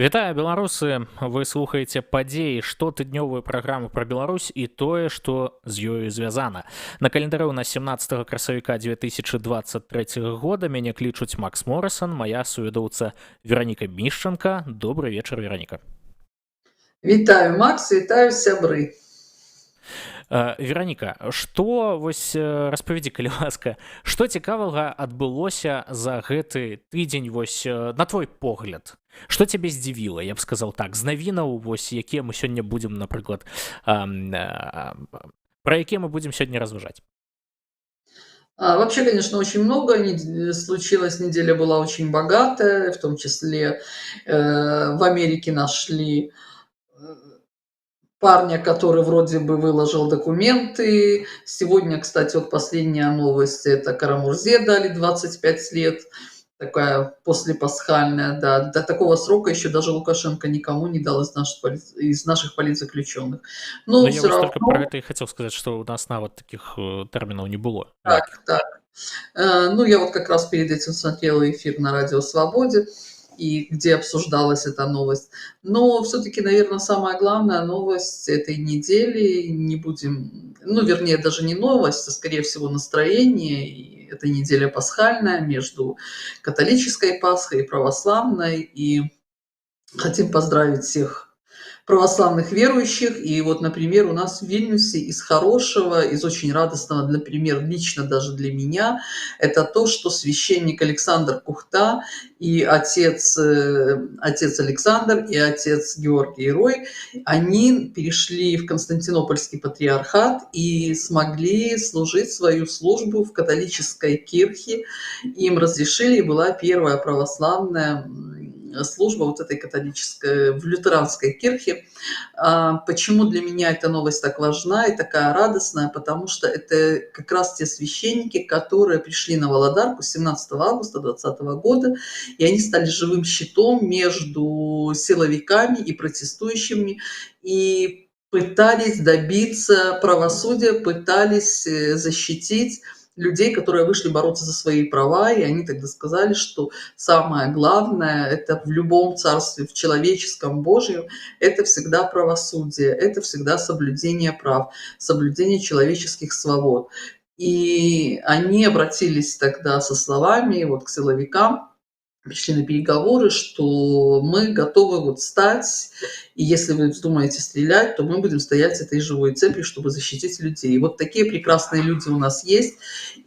Вітаю, беларусы! Вы слухаеце падзеі штотыднёвую праграму пра Беларусь і тое, што з ёю звязана. На календары ў нас 17 красавіка 2023 года мяне клічуць Макс Моррисон, моя сувядоўца Вераніка Мішчанка. Добрый вечар, Вераніка. Вітаю, Макс, вітаю, сябры. Вераніка, што вось распавядзі, калі ласка, што цікавага адбылося за гэты тыдзень, вось на твой погляд? Што цябе здзівіла, я б сказаў так, з навінаў, вось якія мы сёння будзем, напрыклад, пра якія мы будзем сёння разважаць? Вообще, конечно, очень много случилось. Неделя была очень богатая, в том числе в Америке нашли парня, который вроде бы выложил документы. Сегодня, кстати, вот последняя новость, это Карамурзе дали 25 лет, такая послепасхальная, да. До такого срока еще даже Лукашенко никому не дал из наших политзаключенных. Ну, Но я все вось только равно... пра гэта і хацеў сказаць, што ў нас нават такіх тэрмінаў не было. Так. Ну, я вот как раз перед этим смотрела эфир на Радио Свободе, и где обсуждалась эта новость. Но все-таки, наверное, самая главная новость этой недели, не будем, ну, вернее, даже не новость, а, скорее всего, настроение. И эта неделя пасхальная между католической Пасхой и православной. И хотим поздравить всех православных верующих. И вот, например, у нас в Вильнюсе из хорошего, из очень радостного, например, лично даже для меня, это то, что священник Александр Кухта и отец Александр и отец Георгий Рой, они перешли в Константинопольский патриархат и смогли служить свою службу в католической кирхе. Им разрешили, и была первая православная служба вот этой католической в лютеранской кирхе. Почему для меня эта новость так важна и такая радостная? Потому что это как раз те священники, которые пришли на Володарку 17 августа 2020 года, и они стали живым щитом между силовиками и протестующими, и пытались добиться правосудия, пытались защитить людей, которые вышли бороться за свои права, и они тогда сказали, что самое главное, это в любом царстве, в человеческом, Божьем, это всегда правосудие, это всегда соблюдение прав, соблюдение человеческих свобод. И они обратились тогда со словами вот к силовикам, пришли на переговоры, что мы готовы вот стать, и если вы вздумаете стрелять, то мы будем стоять этой живой цепью, чтобы защитить людей. И вот такие прекрасные люди у нас есть,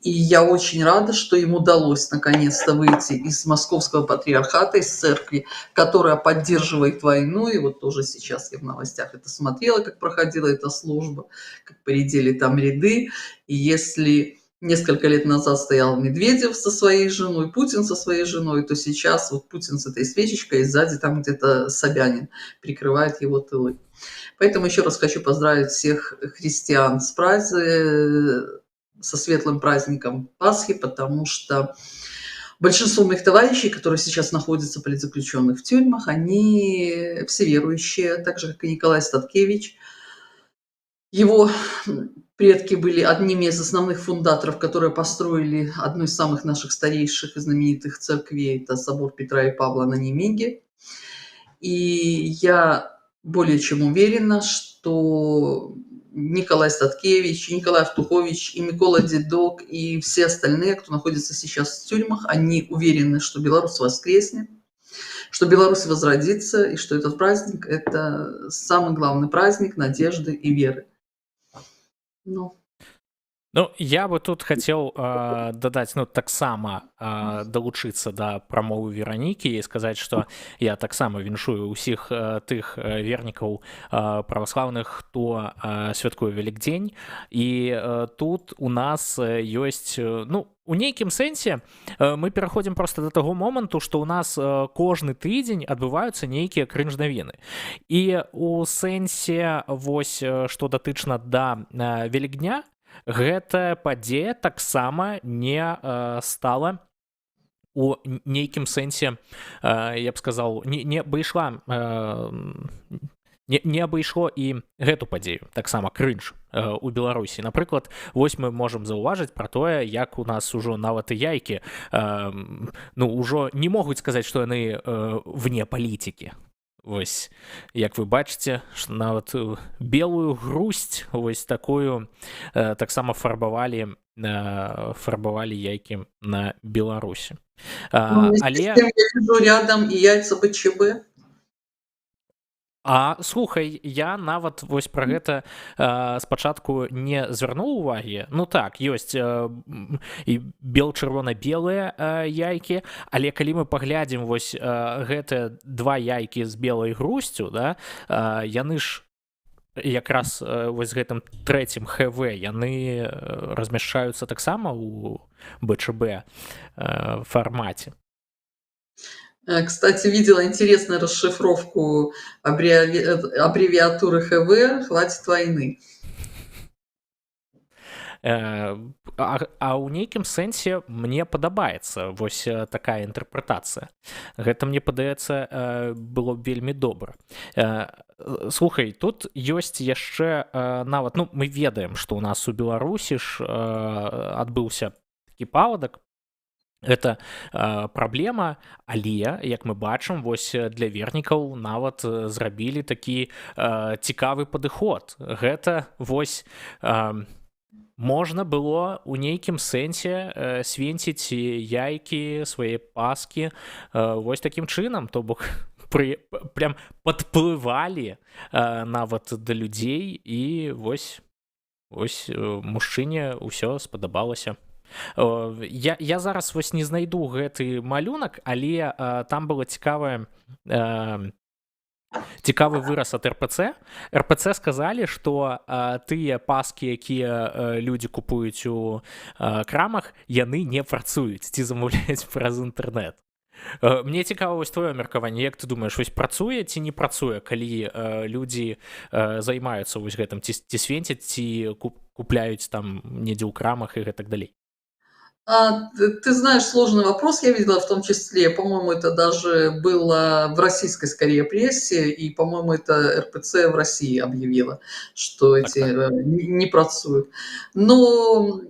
и я очень рада, что им удалось наконец-то выйти из московского патриархата, из церкви, которая поддерживает войну, и вот тоже сейчас я в новостях это смотрела, как проходила эта служба, как поредели там ряды, и если... Несколько лет назад стоял Медведев со своей женой, Путин со своей женой, то сейчас вот Путин с этой свечечкой, и сзади там где-то Собянин прикрывает его тылы. Поэтому еще раз хочу поздравить всех христиан со светлым праздником Пасхи, потому что большинство моих товарищей, которые сейчас находятся политзаключенных в тюрьмах, они все верующие, так же, как и Николай Статкевич. Его предки были одними из основных фундаторов, которые построили одну из самых наших старейших и знаменитых церквей, это собор Петра и Павла на Немеге. И я более чем уверена, что Николай Статкевич, и Николай Автухович, и Микола Дедок, и все остальные, кто находится сейчас в тюрьмах, они уверены, что Беларусь воскреснет, что Беларусь возродится, и что этот праздник – это самый главный праздник надежды и веры. Ну, я бы тут хацеў дадаць, ну, таксама далучыцца да прамовы Веранікі і сказаць, што я таксама віншую ўсіх тых вернікаў праваслаўных, хто святкуе Вялікдзень. І тут у нас ёсць, ну, у нейкім сэнсе мы пераходзім проста да таго моманту, што ў нас кожны тыдзень адбываюцца нейкія крынж-навіны. І у сэнсе, вось, што датычна да Велікдня, гэтая падзея таксама не стала у нейкім сэнсе, я б сказаў, не абышло і гэту падзею, таксама крынж у Беларусі. Напрыклад, вось мы можам заўважыць пра тое, як у нас ужо нават і яйкі, ну, ужо не могуць сказаць, што яны вне палітыкі. Вось як вы бачыце, што нават белую грусць вось такую таксама фарбавалі яйкі на Беларусі. Ну, вместе с Але тем я вижу рядом и яйца БЧБ. слухай, я нават вось пра гэта спачатку не звярнуў увагі. Ну так, ёсць і чырвона-белыя яйкі, але калі мы паглядзім вось гэтыя два яйкі з белай грусцю, да, яны ж якраз вось гэтым трэцім ХВ яны размяшчаюцца таксама ў БЧБ фармаце. Кстати, видела интересную расшифровку аббревиатуры ХВ «Хватит войны». У нейкім сэнсе мне падабаецца вось такая інтэрпрэтацыя. Гэта мне падаецца было б вельмі добра. Слухай, тут ёсць яшчэ нават, ну мы ведаем, што ў нас у Беларусі ж адбыўся такі паводак. Гэта праблема, але як мы бачым, вось для вернікаў нават зрабілі такі цікавы падыход. Гэта вось можна было ў нейкім сэнсе свенціць яйкі, свае паскі вось такім чынам, то бок прям падплывалі нават да людзей і вось мужчыне ўсё спадабалася. Я зараз вось не знайду гэты малюнак, але там было цікавы выраз ад РПЦ. РПЦ сказалі, што тыя паскі, якія людзі купуюць у крамах, яны не працуюць ці замаўляюць праз інтэрнэт. Мне цікава вось твоё меркаванне, як ты думаеш, вось працуе ці не працуе, калі людзі займаюцца вось гэтым, ці свенцяць, ці купляюць там недзе ў крамах і гэтак далей? Ты знаешь, сложный вопрос я видела, в том числе, по-моему, это даже было в российской, скорее, прессе, и, по-моему, это РПЦ в России объявила, что эти не працуют. Но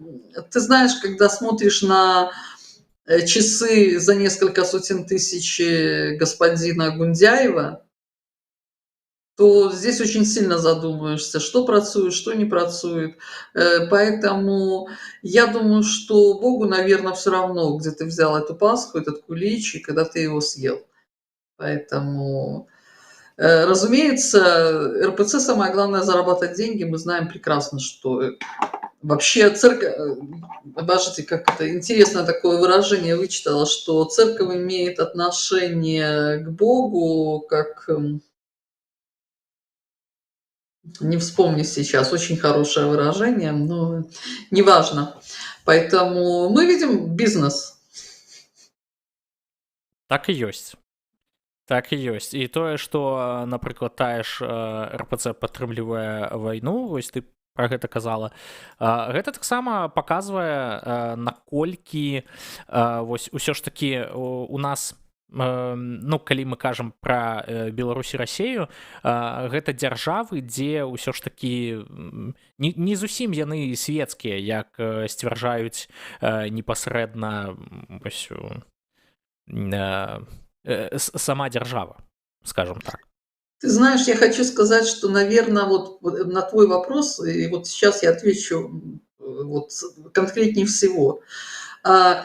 ты знаешь, когда смотришь на часы за несколько сотен тысяч господина Гундяева, то здесь очень сильно задумаешься, что працует, что не працует. Поэтому я думаю, что Богу, наверное, все равно, где ты взял эту Пасху, этот кулич, и когда ты его съел. Поэтому, разумеется, РПЦ самое главное зарабатывать деньги. Мы знаем прекрасно, что вообще церковь, обождите, как это интересное такое выражение вычитала, что церковь имеет отношение к Богу как... Не вспомню сейчас, очень хорошее выражение, но неважно. Поэтому мы видим бизнес. Так і ёсць. Так і ёсць. І тое, што, напрыклад, тая ж РПЦ падтрымлівае вайну, вось ты пра гэта казала, гэта таксама паказвае, наколькі вось усё ж такі у нас, ну калі мы кажам пра Беларусь і Расею, гэта дзяржавы, дзе ўсё ж такі не зусім яны свецкія, як сцвярджаюць непасрэдна сама держава, скажем так. Ты знаешь, я хочу сказать, что, наверное, вот на твой вопрос, и вот сейчас я отвечу вот конкретнее всего.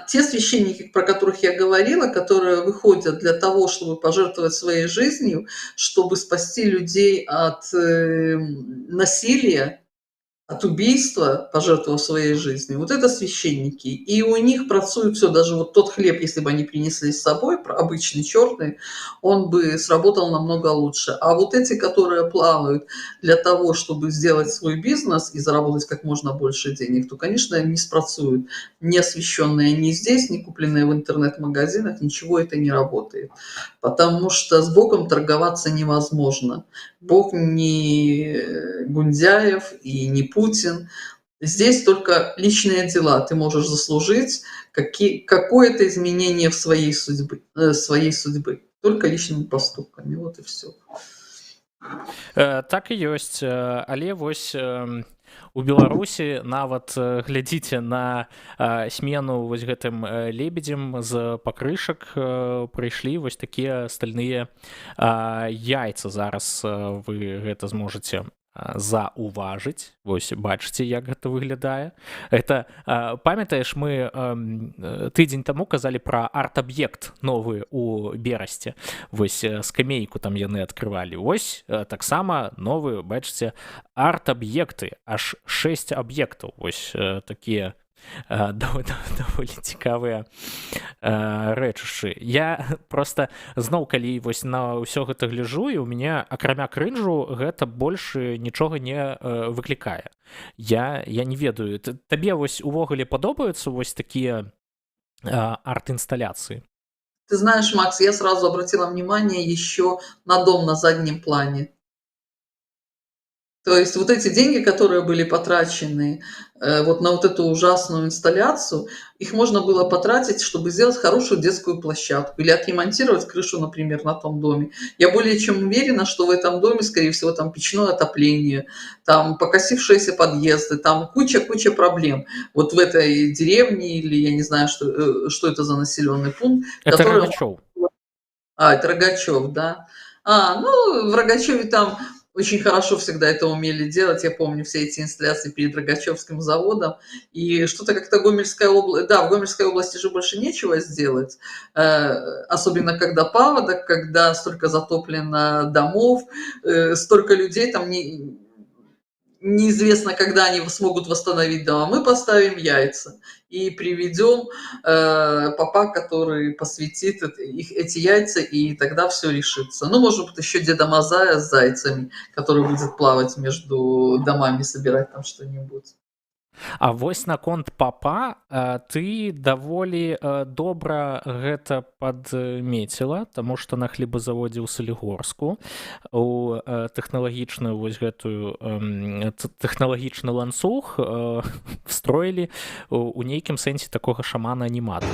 Те священники, про которых я говорила, которые выходят для того, чтобы пожертвовать своей жизнью, чтобы спасти людей от насилия, от убийства, пожертвовав своей жизнью, вот это священники. И у них працует все, даже вот тот хлеб, если бы они принесли с собой, обычный черный, он бы сработал намного лучше. А вот эти, которые плавают для того, чтобы сделать свой бизнес и заработать как можно больше денег, то, конечно, не спрацуют. Не освященные ни здесь, ни купленные в интернет-магазинах, ничего это не работает. Потому что с Богом торговаться невозможно. Бог не Гундяев и не Путин. Здесь только личные дела. Ты можешь заслужить какое-то изменение в своей судьбы. Только личными поступками. Вот и все. Так і ёсць, але вось У Беларусі нават глядзіце на смену вось гэтым лебедзем з пакрышак прыйшлі вось такія стальныя яйцы. Зараз вы гэта зможаце заўважыць. Вось бачыце, як гэта выглядае. Это памятаеш, мы тыдзень таму казалі пра арт-аб'ект новы у Берасці. Вось скамейку там яны адкрывалі. Вось таксама новыя, бачыце, арт-аб'екты, аж 6 аб'ектаў. Вось такія даволі цікавыя рэчышчы. Я просто зноў, калі вось на ўсё гэта гляжу, і у мяне акрамя крынжу гэта больш нічога не выклікае. Я не ведаю, табе вось увогуле падобаюцца вось такія арт-інсталляцыі? Ты знаешь, Макс, я сразу обратила внимание еще на дом на заднем плане. То есть вот эти деньги, которые были потрачены вот на вот эту ужасную инсталляцию, их можно было потратить, чтобы сделать хорошую детскую площадку или отремонтировать крышу, например, на том доме. Я более чем уверена, что в этом доме, скорее всего, там печное отопление, там покосившиеся подъезды, там куча проблем. Вот в этой деревне или я не знаю, что это за населенный пункт. Это который... Рогачев. Это Рогачев, да. Ну, в Рогачеве там очень хорошо всегда это умели делать. Я помню все эти инсталляции перед Рогачевским заводом. И что-то как-то Гомельская область... Да, в Гомельской области же больше нечего сделать. Особенно когда паводок, когда столько затоплено домов, столько людей там неизвестно, когда они смогут восстановить дома. Мы поставим яйца и приведем папа, который посвятит эти яйца, и тогда все решится. Ну, может быть, еще Деда Мазая с зайцами, который будет плавать между домами, собирать там что-нибудь. А вось наконт папа ты даволі добра гэта падмеціла, таму што на хлебазаводзе ў Салігорску у тэхналагічную вось гэтую тэхналагічны ланцуг встроілі у нейкім сэнсе такога шамана-аніматара.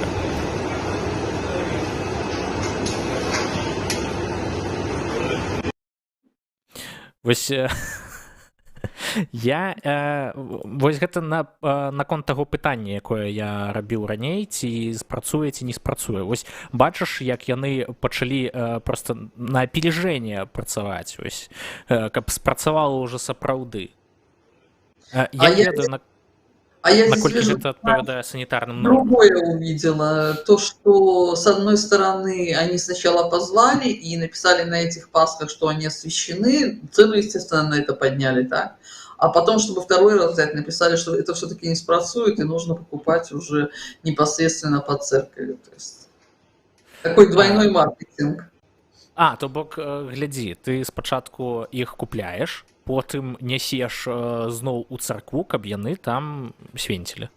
Вось вось гэта наконт таго пытання, якое я рабіў раней, ці спрацуе, ці не спрацуе. Вось бачыш, як яны пачалі проста на апережэнне працаваць, вось, каб спрацавала ўжо сапраўды. Я ведаю, наколькі гэта адпавядае санітарным нормам. Другое увидела. То, что, с одной стороны, они сначала позвали и написали на этих пасках, что они освящены. Цену, естественно, на это подняли, так? А потом, чтобы второй раз взять, написали, что это все-таки не спрацует, и нужно покупать уже непосредственно по церкви. То есть такой двойной маркетинг. То бок, глядзі, ты спачатку іх купляеш, потым нясеш зноў у царкву, каб яны там свенцілі.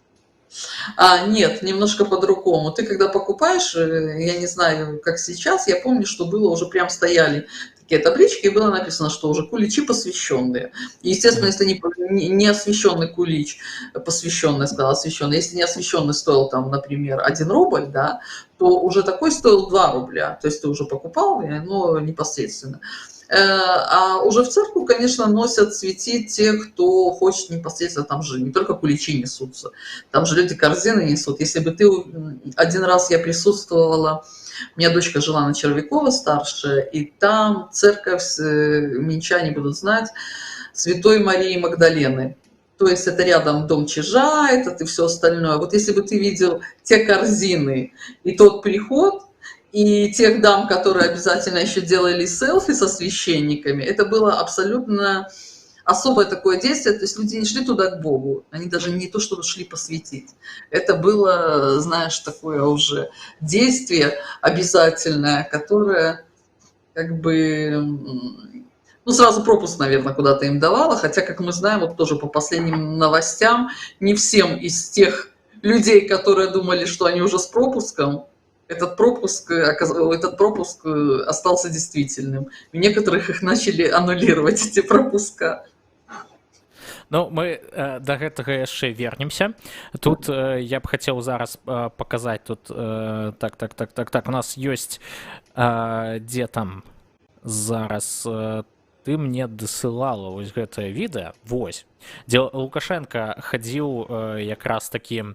Нет, немножко по-другому. Ты когда покупаешь, я не знаю, как сейчас, я помню, что было уже прям стояли такие таблички, и было написано, что уже куличи посвященные. И, естественно, если не освященный кулич, посвященный, сказала, освященный, если не освященный стоил там, например, 1 рубль, да, то уже такой стоил 2 рубля. То есть ты уже покупал, но непосредственно. А уже в церковь, конечно, носят светить те, кто хочет непосредственно, там же не только куличи несутся, там же люди корзины несут. Если бы ты... Один раз я присутствовала, у меня дочка жила на Червякова старшая, и там церковь, минчане будут знать, Святой Марии Магдалены. То есть это рядом дом Чижа, это и все остальное. Вот если бы ты видел те корзины и тот приход, и тех дам, которые обязательно еще делали селфи со священниками, это было абсолютно особое такое действие. То есть люди не шли туда к Богу, они даже не то, что шли посвятить. Это было, знаешь, такое уже действие обязательное, которое как бы... сразу пропуск, наверное, куда-то им давало, хотя, как мы знаем, вот тоже по последним новостям, не всем из тех людей, которые думали, что они уже с пропуском, этот пропуск остался действительным. У некоторых их начали аннулировать, эти пропуска. Ну, мы да гэтага яшчэ вернемся. Тут я б хацеў зараз паказаць, тут так, у нас ёсць дзе там зараз ты мне дасылала вось гэтае відэа, вось, дзе Лукашенко хадзіў якраз такі,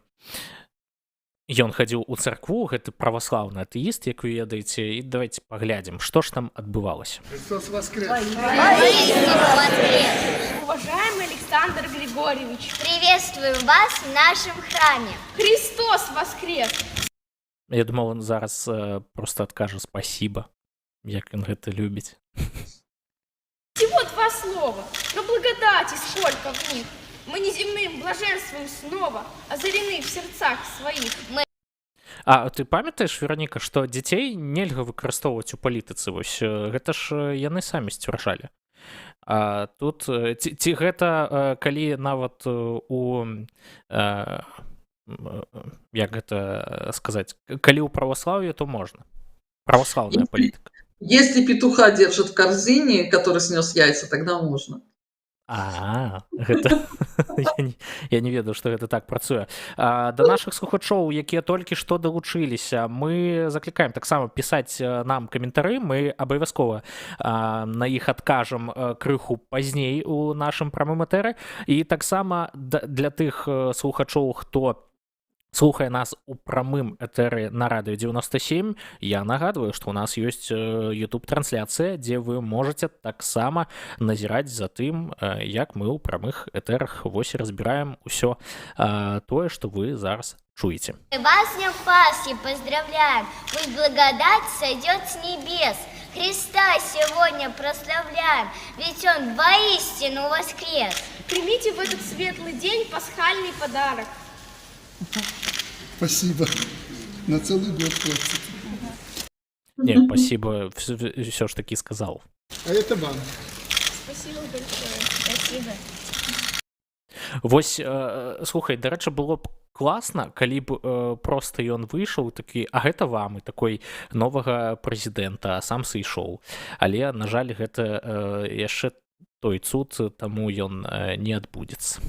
ён хадзіў у царкву, гэты праваслаўны атэіст, як вы ведаеце, і давайте паглядзім, што ж там адбывалася. Христос воскрес! Уважаемый Александр Григорьевич, Приветствуем вас в нашем храме. Христос воскрес! Я думал, он зараз просто адкажа спасибо, як ён гэта любіць. Всего два слова, но благодати сколько в них. Мы неземным блаженством снова озарены в сердцах своих. А ты памятаеш, Вероніка, што дзяцей нельга выкарыстоўваць у палітыцы, вось гэта ж яны самі сцвярджалі. А тут ці гэта калі нават у як гэта сказаць, калі ў праваслаўі, то можна. Праваслаўная палітыка. Если петуха держит в корзине, который снес яйца, тогда можно. Гэта я не ведаю, што гэта так працуе. Да нашых слухачоў, якія толькі што далучыліся, мы заклікаем таксама пісаць нам каментары, мы абавязкова на іх адкажам крыху пазней у нашым прамым этэры, і таксама для тых слухачоў, хто слухае нас у прамым этэры на радыё 97, я нагадваю, што ў нас ёсць YouTube-трансляцыя, дзе вы можаце таксама назіраць за тым, як мы ў прамых этэрах вось разбіраем усё тое, што вы зараз чуеце. Вас с Днем Пасхи поздравляем. Пусть благодать сойдет с небес. Христа сегодня прославляем, ведь Он воистину воскрес. Примите в этот светлый день пасхальный подарок. Спасибо. На целый год хватит. Не, спасибо, все ж таки сказал. А это вам. Спасибо большое. Спасибо. Вось, слухай, дарэчы, было б класна, калі б проста ён выйшаў такі, а гэта вам, і такой новага прэзідэнта, а сам сышоў. Але, на жаль, гэта яшчэ той цуд, таму ён не адбудзецца.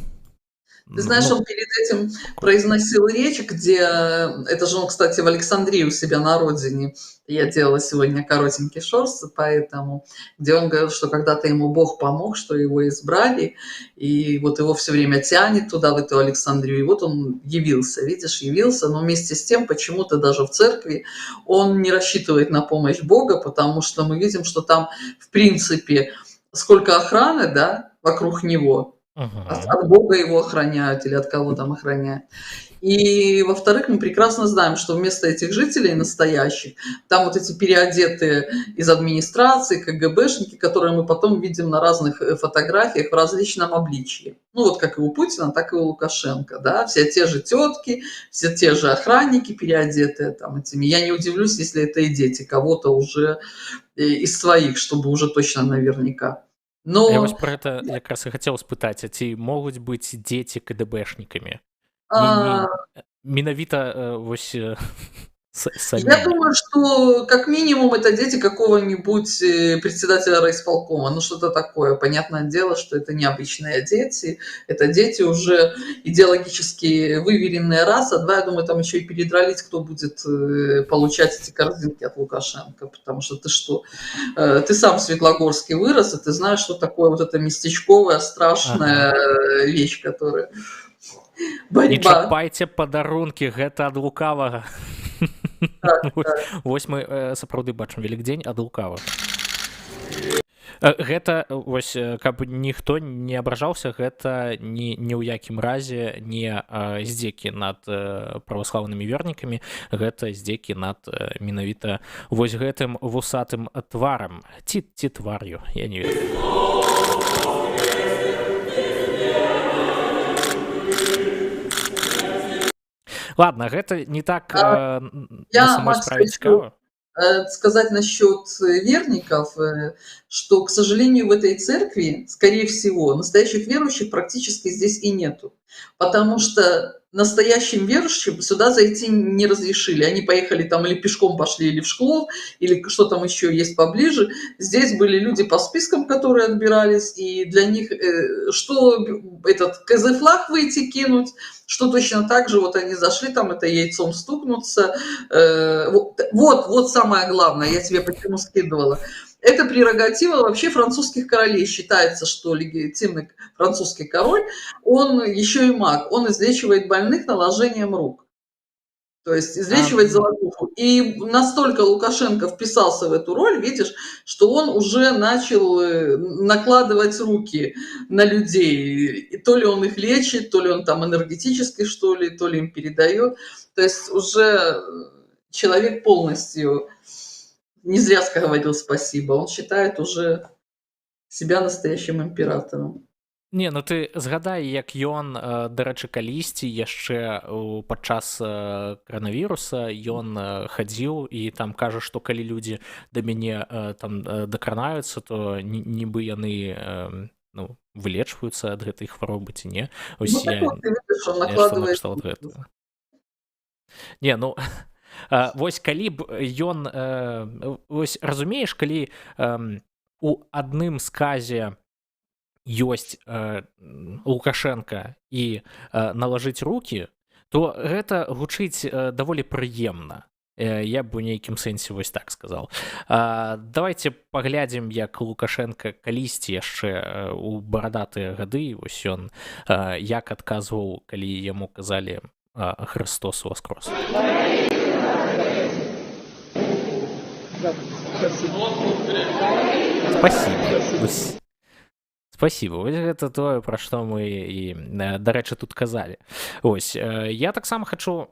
Ты знаешь, он перед этим произносил речь, где, это же он, кстати, в Александрии у себя на родине, я делала сегодня коротенький шорс, поэтому, где он говорил, что когда-то ему Бог помог, что его избрали, и вот его все время тянет туда, в эту Александрию, и вот он явился, видишь, явился, но вместе с тем почему-то даже в церкви он не рассчитывает на помощь Бога, потому что мы видим, что там, в принципе, сколько охраны, да, вокруг него, от Бога его охраняют или от кого там охраняют. И, во-вторых, мы прекрасно знаем, что вместо этих жителей настоящих, там вот эти переодетые из администрации, КГБшники, которые мы потом видим на разных фотографиях в различном обличии. Ну вот как и у Путина, так и у Лукашенко, да, все те же тетки, все те же охранники переодетые там этими. Я не удивлюсь, если это и дети кого-то уже из своих, чтобы уже точно наверняка. Но... Я вось про гэта якраз і хацеў спытаць, а ці могуць быць дзеці КДБшнікамі? Менавіта вось самі. Я думаю, что как минимум это дети какого-нибудь председателя райисполкома, ну что-то такое. Понятное дело, что это необычные дети, это дети уже идеологически выверенные раз, а два, я думаю, там еще и передрались, кто будет получать эти корзинки от Лукашенко, потому что ты что, ты сам в Светлогорске вырос, и ты знаешь, что такое вот эта местечковая страшная вещь, которая... Борьба. Не чапайце падарункі, гэта ад лукавага. Вось мы сапраўды бачым Велікдзень ад лукавага. Гэта, вось, каб ніхто не абражаўся, гэта ні ў якім разе не здзекі над праваслаўнымі вернікамі, гэта здзекі над менавіта вось гэтым вусатым тварам. Ці твар'ю, я не ведаю. Ладно, гэта не так на самой справе цікава. Сказать насчет верников, что, к сожалению, в этой церкви, скорее всего, настоящих верующих практически здесь и нету. Потому что настоящим верующим сюда зайти не разрешили. Они поехали там или пешком пошли, или в школу, или что там еще есть поближе. Здесь были люди по спискам, которые отбирались, и для них что этот КЗ-флаг выйти кинуть, что точно так же вот они зашли, там это яйцом стукнуться. Вот самое главное, я тебе почему скидывала. Это прерогатива вообще французских королей. Считается, что легитимный французский король, он еще и маг. Он излечивает больных наложением рук. То есть излечивать золотуху. И настолько Лукашенко вписался в эту роль, видишь, что он уже начал накладывать руки на людей. И то ли он их лечит, то ли он там энергетически, что ли, то ли им передает. То есть уже человек полностью, не зря говорил спасибо, он считает уже себя настоящим императором. Не, ну ты згадай, як ён, дарэчы, калісьці яшчэ падчас каранавіруса ён хадзіў і там кажа, што калі людзі да мяне там дакранаюцца, то нібы яны ну, вылечваюцца ад гэтай хваробы ці не. Ось Ну, так я вот, ты видишь, он нешта накладывает. накшталт гэтага. Не, ну вось калі б ён вось разумееш, калі у адным сказе ёсць Лукашенко і налажыць рукі, то гэта гучыць даволі прыемна. Я б у нейкім сэнсе вось так сказал. Давайте паглядзім, як Лукашенко калісьці яшчэ у барадатыя гады, вось ён як адказваў, калі яму казалі Христос воскрес. Спасибо. Спасибо. Вось гэта тое, пра што мы і, дарэчы, тут казалі. Ось, я таксама хачу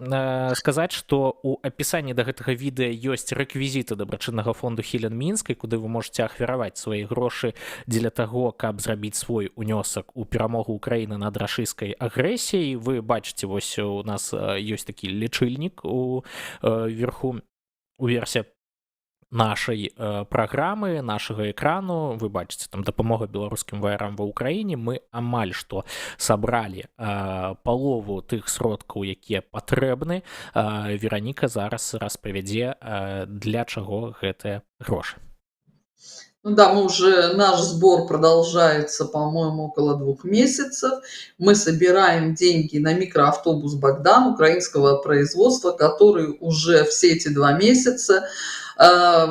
сказаць, што ў апісанні да гэтага відэа ёсць рэквізіты дабрачыннага фонду Хелен Мінскай, куды вы можете ахвяраваць свае грошы дзеля таго, каб зрабіць свой унёсак у перамогу Украіны над рашысцкай агрэсіяй. Вы бачыце, вось у нас ёсць такі лічыльнік у верху, у версе нашай праграмы, нашага экрану. Вы бачыце, там дапамога беларускім ваярам ва ўкраіне. Мы амаль што сабралі палову тых сродкаў, якія патрэбны. Вераніка зараз распавядзе, для чаго гэтыя грошы. Ну да, наш сбор продолжается, по-моему, около 2 месяцев. Мы собираем деньги на микроавтобус «Богдан» украинского производства, который уже все эти 2 месяца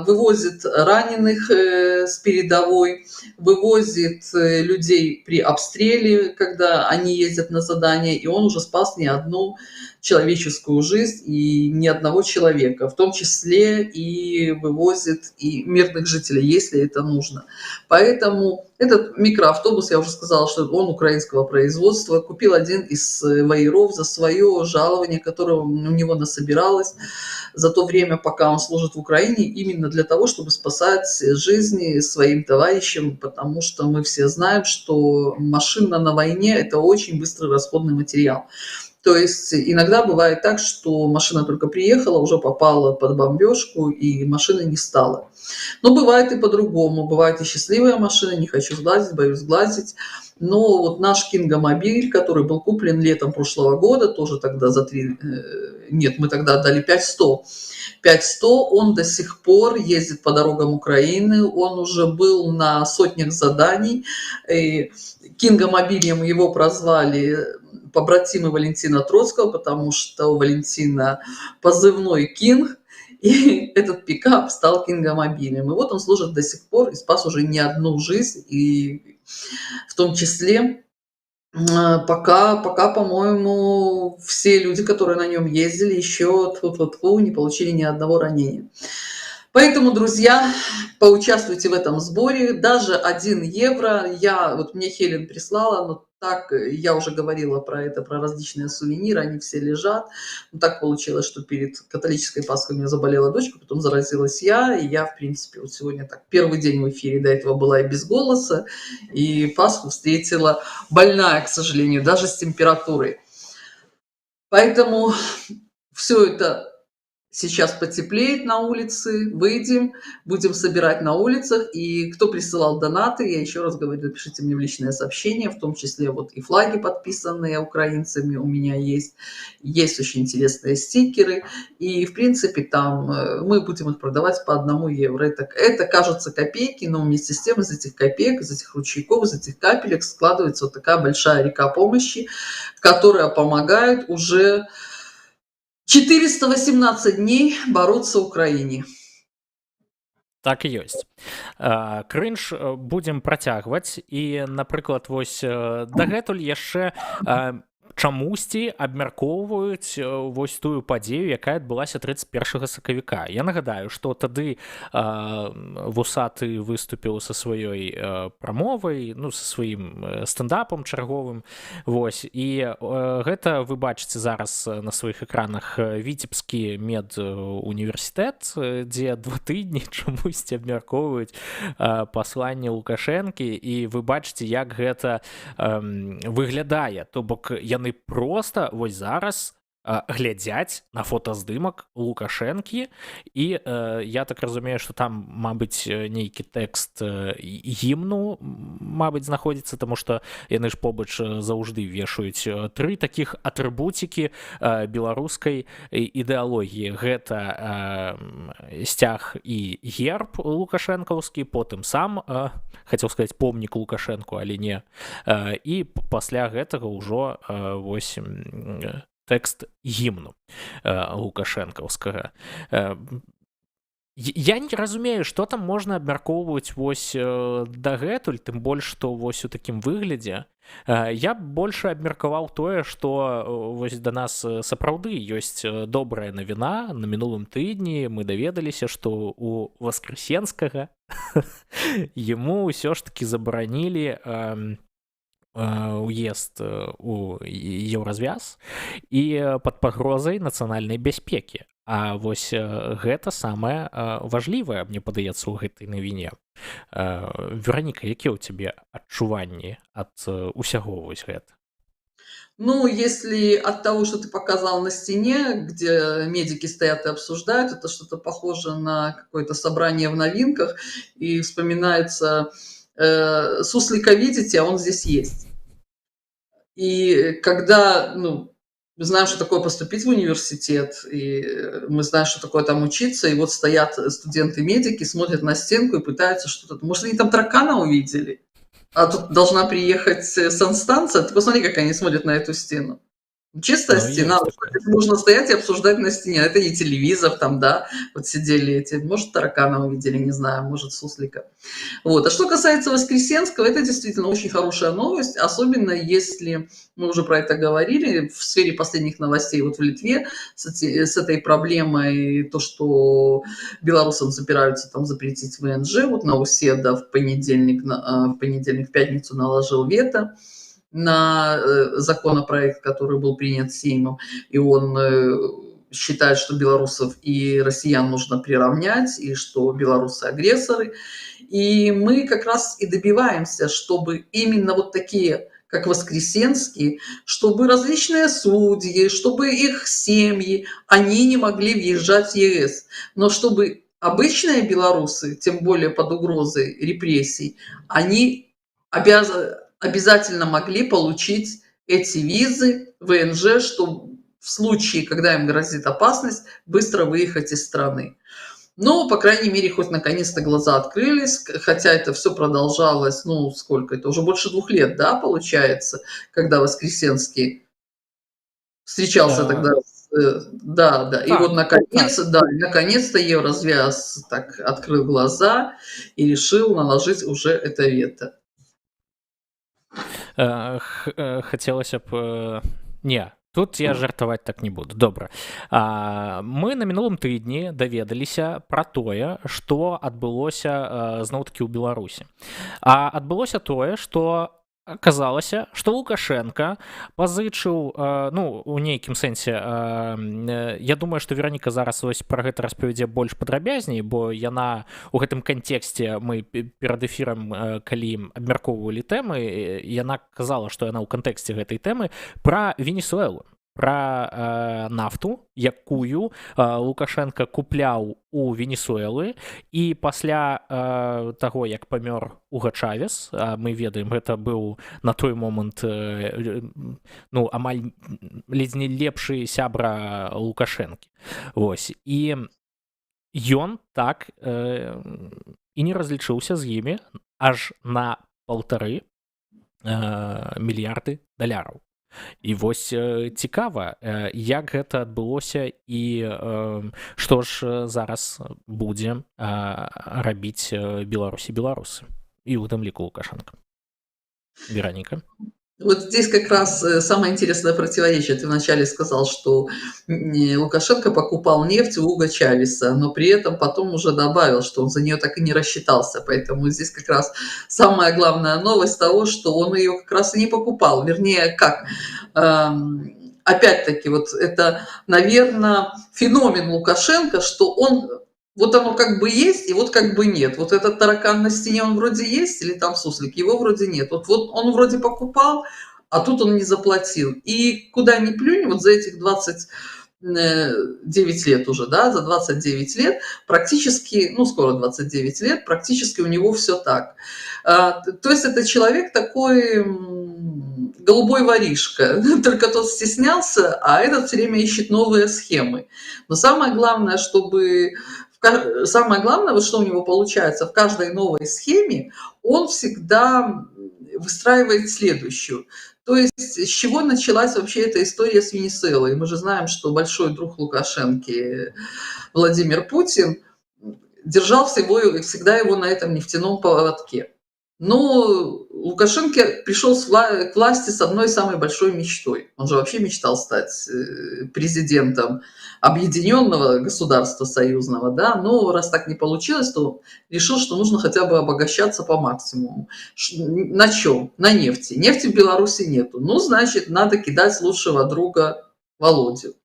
вывозит раненых с передовой, вывозит людей при обстреле, когда они ездят на задание, и он уже спас не одну человеческую жизнь и ни одного человека, в том числе и вывозит и мирных жителей, если это нужно. Поэтому этот микроавтобус, я уже сказала, что он украинского производства, купил один из вояров за свое жалование, которое у него насобиралось за то время, пока он служит в Украине, именно для того, чтобы спасать жизни своим товарищам, потому что мы все знаем, что машина на войне – это очень быстрый расходный материал. То есть иногда бывает так, что машина только приехала, уже попала под бомбежку, и машины не стало. Но бывает и по-другому. Бывают и счастливые машины, не хочу сглазить, боюсь сглазить. Но вот наш Кингомобиль, который был куплен летом прошлого года, тоже тогда за 3... Нет, мы тогда отдали 5100. 5100, он до сих пор ездит по дорогам Украины, он уже был на сотнях заданий. Кингомобилем его прозвали побратимы Валентина Троцкого, потому что у Валентина позывной «Кинг», и этот пикап стал Кингомобилем. И вот он служит до сих пор и спас уже не одну жизнь, и в том числе пока, по-моему, все люди, которые на нем ездили, еще не получили ни одного ранения. Поэтому, друзья, поучаствуйте в этом сборе. Даже 1 евро. Мне Хелен прислала, но так, я уже говорила про это, про различные сувениры, они все лежат. Но так получилось, что перед католической Пасхой у меня заболела дочка, потом заразилась я, и я, в принципе, вот сегодня так, первый день в эфире, до этого была и без голоса, и Пасху встретила больная, к сожалению, даже с температурой. Поэтому все это сейчас потеплеет на улице, выйдем, будем собирать на улицах. И кто присылал донаты, я еще раз говорю, пишите мне в личное сообщение, в том числе вот и флаги, подписанные украинцами, у меня есть очень интересные стикеры. И, в принципе, там мы будем их продавать по 1 евро. Это кажется копейки, но вместе с тем из этих копеек, из этих ручейков, из этих капелек складывается вот такая большая река помощи, которая помогает уже 418 дней бороться Украине. Так і ёсць. Крынж будзем працягваць і, напрыклад, вось дагэтуль яшчэ чамусьці абмяркоўваюць вось тую падзею, якая адбылася 31 сакавіка. Я нагадаю, што тады вусаты выступіў са сваёй прамовай, ну, са сваім стендапам чарговым. Вось. І гэта вы бачыце зараз на сваіх экранах Віцебскі медуніверсітэт, дзе 2 тыдні чамусьці абмяркоўваюць пасланне Лукашэнкі, і вы бачыце, як гэта выглядае. То бок яны просто вось зараз глядзяць на фотаздымак Лукашэнкі, і я так разумею, што там, мабыць, нейкі тэкст гімну, мабыць, знаходзіцца, таму што яны ж побач заўжды вешаюць 3 такіх атрыбуцікі беларускай ідэалогіі. Гэта сцяг і герб лукашэнкаўскі, потым сам, хацеў сказаць, помнік Лукашэнку, але не. І пасля гэтага ўжо вось тэкст гімну лукашэнкаўскага. Я не разумею, што там можна абмяркоўваць вось дагэтуль, тым больш, што вось у такім выглядзе. Я больш абмеркаваў тое, што вось да нас сапраўды ёсць добрая навіна. На мінулым тыдні мы даведаліся, што у Васкрэсенскага яму ўсё ж такі забаранілі уезд у еўразвяз і пад пагрозай нацыянальнай бяспекі. А вось гэта самае важлівае, мне падаецца, у гэтай навіне. Вераніка, якія ў цябе адчуванні ад усяго вось гэта? Ну, если от того, что ты показал на стене, где медики стоят и обсуждают, это что-то похоже на какое-то собрание в новинках, и вспоминается суслика видите, а он здесь есть. И когда, ну, мы знаем, что такое поступить в университет, и мы знаем, что такое там учиться, и вот стоят студенты-медики, смотрят на стенку и пытаются что-то... Может, они там таракана увидели? А тут должна приехать санстанция. Ты посмотри, как они смотрят на эту стену. Чистая стена, можно стоять и обсуждать на стене. Это не телевизор там, да, вот сидели эти, может, таракана увидели, не знаю, может, суслика. Вот. А что касается Воскресенского, это действительно очень хорошая новость, особенно если, мы уже про это говорили, в сфере последних новостей вот в Литве с этой проблемой, то, что белорусам собираются там запретить ВНЖ, вот Науседа в пятницу наложил вето на законопроект, который был принят Сеймом, и он считает, что белорусов и россиян нужно приравнять, и что белорусы агрессоры. И мы как раз и добиваемся, чтобы именно вот такие, как Воскресенский, чтобы различные судьи, чтобы их семьи, они не могли въезжать в ЕС. Но чтобы обычные белорусы, тем более под угрозой репрессий, они обязательно могли получить эти визы, ВНЖ, чтобы в случае, когда им грозит опасность, быстро выехать из страны. Но, по крайней мере, хоть наконец-то глаза открылись, хотя это все продолжалось, ну, сколько это, уже больше 2 лет, да, получается, когда Воскресенский встречался тогда. Да. Так, и вот наконец-то Евразвяз так открыл глаза и решил наложить уже это вето. Хацелася б... Не, тут я жартаваць так не буду. Добра. Мы на мінулым тыдні даведаліся пра тое, што адбылося зноў-такі ў Беларусі. А адбылося тое, што аказалася, што Лукашенко пазычыў, ну, у нейкім сэнсе, я думаю, што Вераніка зараз вось пра гэта распавядзе больш падрабязней, бо яна ў гэтым кантэксце, мы перад эфірам, калі абмяркоўвалі тэмы, яна казала, што яна ў кантэксце гэтай тэмы пра Венесуэлу, пра нафту, якую Лукашенко купляў у Венесуэлы, і пасля таго, як памёр Уга Чавес, мы ведаем, гэта быў на той момант, ну, амаль ледзь не лепшы сябра Лукашэнкі. Вось. І ён так і не разлічыўся з імі аж на $1,5 мільярды. І вось цікава, як гэта адбылося і што ж зараз будзе рабіць Беларусі беларусы і ў тым ліку Лукашенко. Вероніка. Вот здесь как раз самое интересное противоречие. Ты вначале сказал, что Лукашенко покупал нефть у Уго Чавеса, но при этом потом уже добавил, что он за нее так и не рассчитался. Поэтому здесь как раз самая главная новость того, что он ее как раз и не покупал. Вернее, как? Опять-таки, вот это, наверное, феномен Лукашенко, что он... Вот оно как бы есть, и вот как бы нет. Вот этот таракан на стене, он вроде есть, или там суслик, его вроде нет. Вот он вроде покупал, а тут он не заплатил. И куда ни плюнь, вот за этих 29 лет уже, да, за 29 лет практически, ну, скоро 29 лет, практически у него все так. То есть это человек такой голубой воришка, только тот стеснялся, а этот все время ищет новые схемы. Но самое главное, вот что у него получается, в каждой новой схеме он всегда выстраивает следующую. То есть с чего началась вообще эта история с Венесуэлой? Мы же знаем, что большой друг Лукашенко Владимир Путин держал всегда его на этом нефтяном поводке. Но Лукашенко пришел к власти с одной самой большой мечтой. Он же вообще мечтал стать президентом объединенного государства союзного, да, но раз так не получилось, то решил, что нужно хотя бы обогащаться по максимуму. На чем? На нефти. Нефти в Беларуси нету. Ну, значит, надо кидать лучшего друга Володю.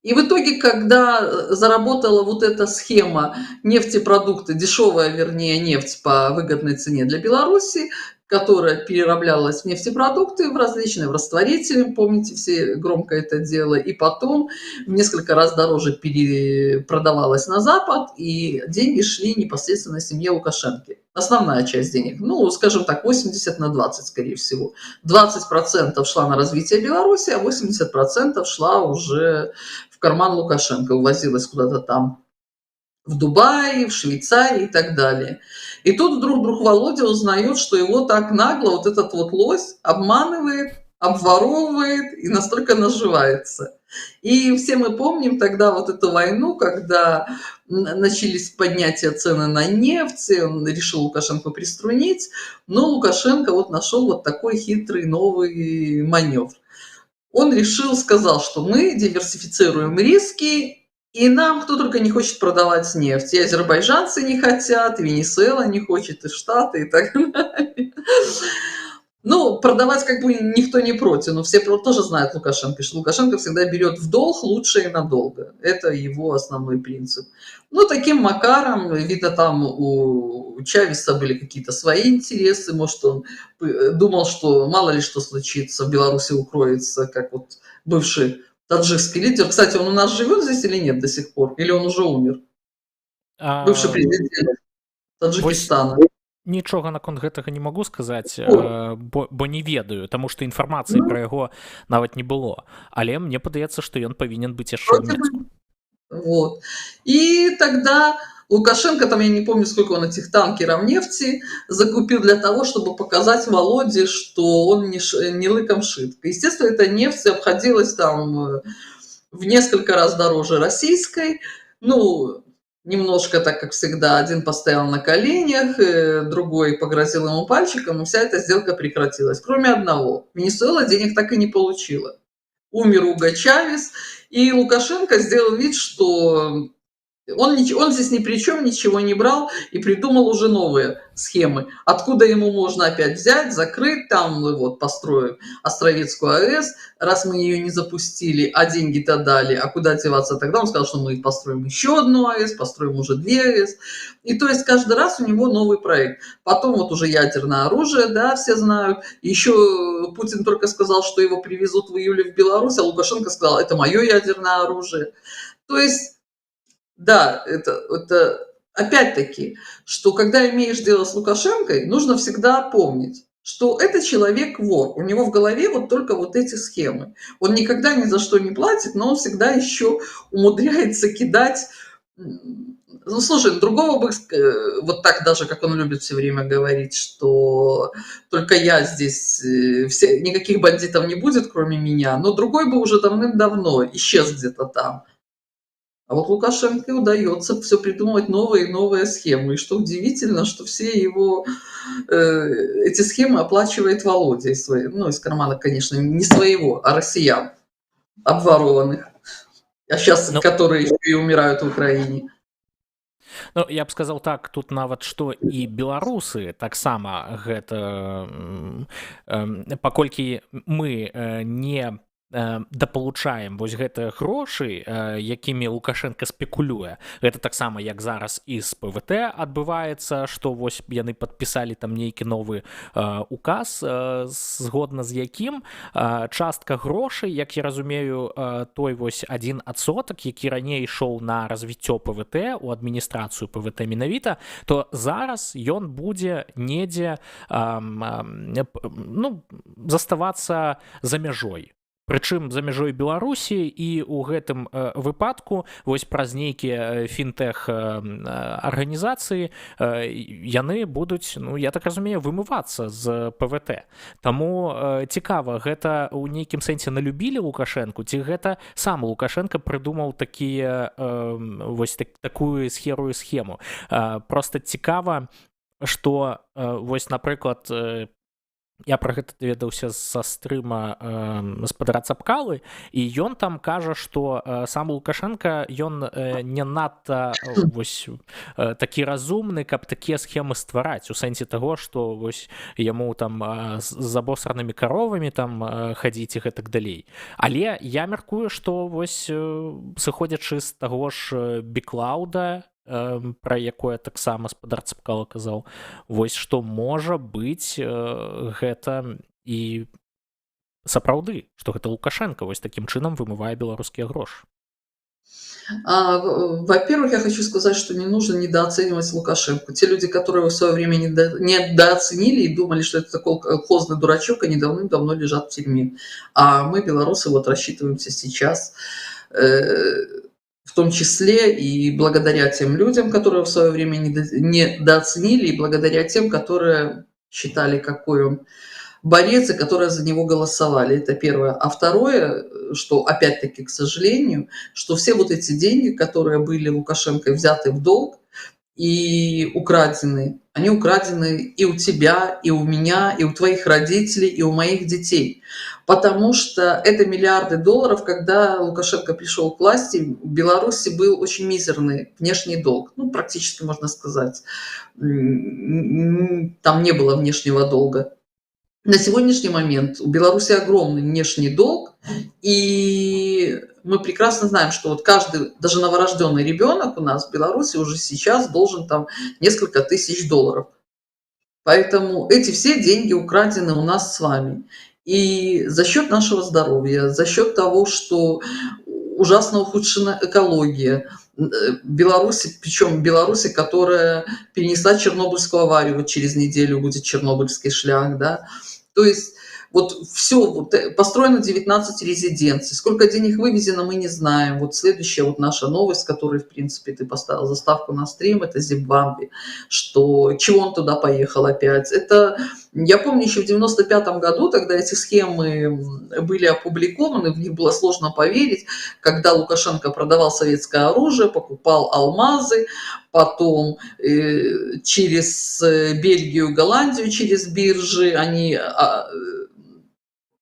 И в итоге, когда заработала вот эта схема нефтепродукты, дешевая, вернее, нефть по выгодной цене для Беларуси, которая перераблялась в нефтепродукты в различные, в растворители, помните, все громко это дело, и потом в несколько раз дороже перепродавалась на Запад, и деньги шли непосредственно семье Лукашенко. Основная часть денег, ну, скажем так, 80/20, скорее всего. 20% шла на развитие Беларуси, а 80% шла уже в карман Лукашенко, увозилась куда-то там в Дубае, в Швейцарии и так далее. И тут вдруг Володя узнает, что его так нагло вот этот вот лось обманывает, обворовывает и настолько наживается. И все мы помним тогда вот эту войну, когда начались поднятия цены на нефть, он решил Лукашенко приструнить, но Лукашенко вот нашел вот такой хитрый новый маневр. Он сказал, что мы диверсифицируем риски, и нам кто только не хочет продавать нефть. И азербайджанцы не хотят, и Венесуэла не хочет, и Штаты, и так далее. Ну, продавать как бы никто не против, но все тоже знают Лукашенко, что Лукашенко всегда берет в долг лучше и надолго. Это его основной принцип. Ну, таким макаром, видно, там у Чавеса были какие-то свои интересы, может, он думал, что мало ли что случится, в Беларуси укроется, как вот бывший таджикский лидер. Кстати, он у нас живет здесь или нет до сих пор? Или он уже умер? Бывший президент Таджикистана. Нічога наконт гэтага не магу сказаць, бо не ведаю, таму што інфармацыі пра яго нават не было. Але мне падаецца, што ён павінен быць яшчэ ў Мінску. Вот. И тогда Лукашенко, там я не помню, сколько он этих танкеров нефти закупил для того, чтобы показать Володе, что он не лыком шит. Естественно, эта нефть обходилась там в несколько раз дороже российской. Ну, немножко так, как всегда, один постоял на коленях, другой погрозил ему пальчиком, и вся эта сделка прекратилась. Кроме одного. Венесуэла денег так и не получила. Умер Уго Чавес, и Лукашенко сделал вид, что он здесь ни при чем, ничего не брал, и придумал уже новые схемы. Откуда ему можно опять взять, закрыть, там вот построим Островецкую АЭС, раз мы ее не запустили, а деньги-то дали, а куда деваться тогда? Он сказал, что мы построим еще одну АЭС, построим уже 2 АЭС. И то есть каждый раз у него новый проект. Потом вот уже ядерное оружие, да, все знают. Еще Путин только сказал, что его привезут в июле в Беларусь, а Лукашенко сказал, это мое ядерное оружие. То есть да, это опять-таки, что когда имеешь дело с Лукашенко, нужно всегда помнить, что это человек-вор. У него в голове вот только вот эти схемы. Он никогда ни за что не платит, но он всегда еще умудряется кидать Ну, слушай, другого бы, вот так даже, как он любит все время говорить, что только я здесь, никаких бандитов не будет, кроме меня, но другой бы уже давным-давно исчез где-то там. А вот Лукашенко удается все придумывать новые и новые схемы. И что удивительно, что все его эти схемы оплачивает Володя из кармана, конечно, не своего, а россиян обворованных, а сейчас Ну, которые еще и умирают в Украине. ну, я б сказаў так, тут нават што і беларусы таксама гэта паколькі мы не дапалучаем вось гэтыя грошы, якімі Лукашенко спекулюе. Гэта таксама як зараз і з ПВТ адбываецца, што вось яны падпісалі там нейкі новы указ, згодна з якім частка грошай, як я разумею, той вось 1%, які раней ішоў на развіццё ПВТ у адміністрацыю ПВТ менавіта, то зараз ён будзе недзе заставацца за мяжой. Прычым за мяжой Беларусі, і ў гэтым выпадку вось праз нейкія фінтэх арганізацыі яны будуць, я так разумею, вымывацца з ПВТ. Таму цікава, гэта ў нейкім сэнсе налюбілі Лукашэнку, ці гэта сам Лукашенко прыдумаў такую херую схему. Проста цікава, што вось, напрыклад, я пра гэта даведаўся са стрыма гаспадара Цапкалы, і ён там кажа, што сам Лукашенко ён не надта такі разумны, каб такія схемы ствараць, у сэнсе таго, што вось яму там з абосранымі каровамі там хадзіць і гэтак далей. Але я мяркую, што вось сыходзячы з таго ж Біклауда, пра якое таксама гаспадар Цапкала казаў, вось што можа быць гэта і сапраўды, што гэта Лукашенко вось такім чынам вымывае беларускія грошы. Во-первых, я хочу сказать, что не нужно недооценивать Лукашенко. Те люди, которые в свое время недооценили и думали, что это такой колхозный дурачок, они давным-давно лежат в тюрьме. А мы, белорусы, вот рассчитываемся сейчас, в том числе и благодаря тем людям, которые в свое время недооценили, и благодаря тем, которые считали, какой он борец, и которые за него голосовали. Это первое. А второе, что опять-таки, к сожалению, что все вот эти деньги, которые были Лукашенко взяты в долг и украдены, они украдены и у тебя, и у меня, и у твоих родителей, и у моих детей. Потому что это миллиарды долларов, когда Лукашенко пришел к власти, в Беларуси был очень мизерный внешний долг. Практически можно сказать, там не было внешнего долга. На сегодняшний момент у Беларуси огромный внешний долг, и мы прекрасно знаем, что вот каждый, даже новорожденный ребенок у нас в Беларуси уже сейчас должен там несколько тысяч долларов. Поэтому эти все деньги украдены у нас с вами. И за счет нашего здоровья, за счет того, что ужасно ухудшена экология, Беларуси, причем Беларуси, которая перенесла Чернобыльскую аварию, вот через неделю будет Чернобыльский шлях, да, то есть вот все, построено 19 резиденций, сколько денег вывезено, мы не знаем. Вот следующая вот наша новость, которую, в принципе, ты поставил заставку на стрим, это Зимбабве, что чего он туда поехал опять. Это, я помню, еще в 95 году, тогда эти схемы были опубликованы, в них было сложно поверить, когда Лукашенко продавал советское оружие, покупал алмазы, потом через Бельгию, Голландию, через биржи они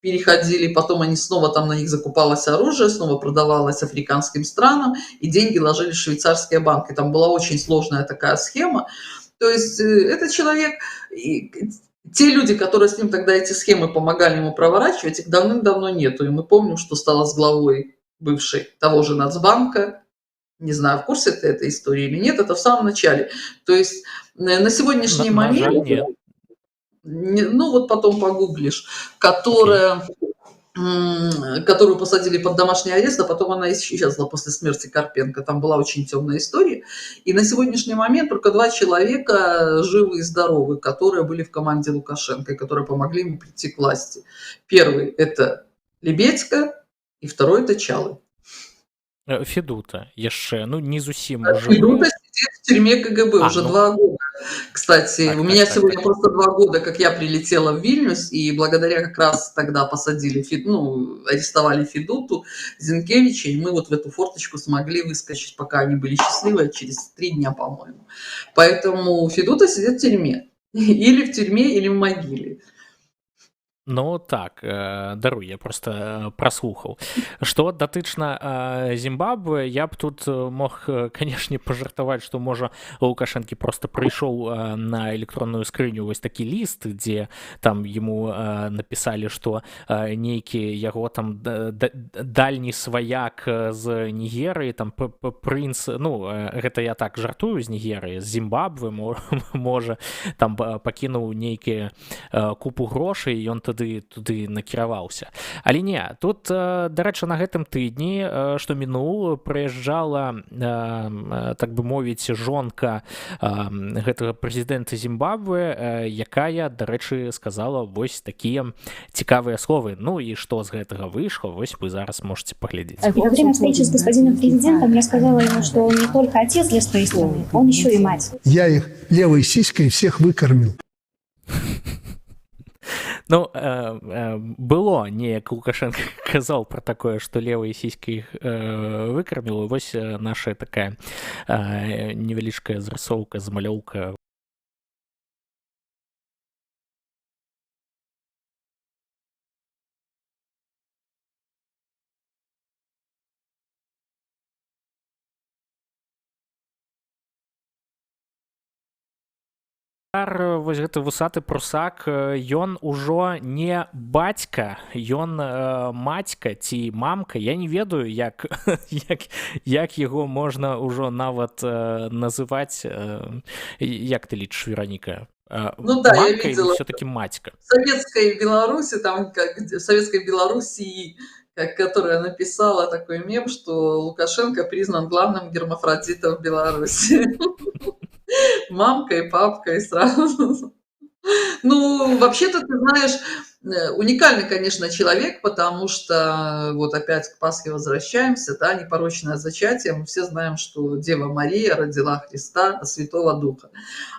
переходили, потом они снова там на них закупалось оружие, снова продавалось африканским странам, и деньги ложили в швейцарские банки. Там была очень сложная такая схема. То есть этот человек, те люди, которые с ним тогда эти схемы помогали ему проворачивать, их давным-давно нету. И мы помним, что стало с главой бывшей того же Нацбанка. Не знаю, в курсе ты этой истории или нет, это в самом начале. То есть на сегодняшний момент... вот потом погуглишь, которую посадили под домашний арест, а потом она исчезла после смерти Карпенко. Там была очень темная история. И на сегодняшний момент только 2 человека живы и здоровы, которые были в команде Лукашенко, и которые помогли ему прийти к власти. Первый – это Лебедько, и второй – это Чалый. Федута яшчэ, ну, не зусім жывы. Федута сидит в тюрьме КГБ уже Ну, 2 года. Кстати, так, у так, меня так, сегодня так. просто 2 года, как я прилетела в Вильнюс, и благодаря как раз тогда посадили арестовали Федуту, Зинкевича, и мы вот в эту форточку смогли выскочить, пока они были счастливы, через 3 дня, по-моему. Поэтому Федута сидит в тюрьме. Или в тюрьме, или в могиле. Ну так, даруй, я просто праслухаў. Што датычна Зімбабве, я б тут мог, канешне, пажартаваць, што можа Лукашэнкі просто прыйшоў на электронную скрыню вось такі ліст, дзе там яму напісалі, што нейкі яго там дальні сваяк з Нігерыі, там прынц, ну, гэта я так жартую, з Нігерыі, з Зімбабве, можа, там пакінуў нейкія купу грошай, ён туды накіраваўся. Але не, тут, дарэчы, на гэтым тыдні, што мінуў, прыязджала, так бы мовіць, жонка гэтага прэзідэнта Зімбабве, якая, дарэчы, сказала вось такія цікавыя словы. Ну і што з гэтага выйшла, вось вы зараз можете поглядеть. Во время встречи с господином президентом я сказала ему, что он не только отец для своей страны, он еще и мать. Я их левой сиськой всех выкормил. Ну, было неяк Лукашенко казаў пра такое, што левыя сіські іх выкарміла. Вось наша такая невялічкая зрысоўка, замалёўка. Вось гэты вусаты прусак, ён ужо не бацька, ён мацька ці мамка. Я не ведаю, як яго можна ўжо нават называць. Як ты лічыш, Вероніка? Ну да, я Мамка или видела все-таки матька? в Советской Беларуси, в Советской Белоруссии, которая написала такой мем, что Лукашенко признан главным гермафродитом в Беларуси. Мамка и папка, и сразу. Ну, вообще-то, ты знаешь, уникальный, конечно, человек, потому что, вот опять к Пасхе возвращаемся, да, непорочное зачатие. Мы все знаем, что Дева Мария родила Христа от Святого Духа.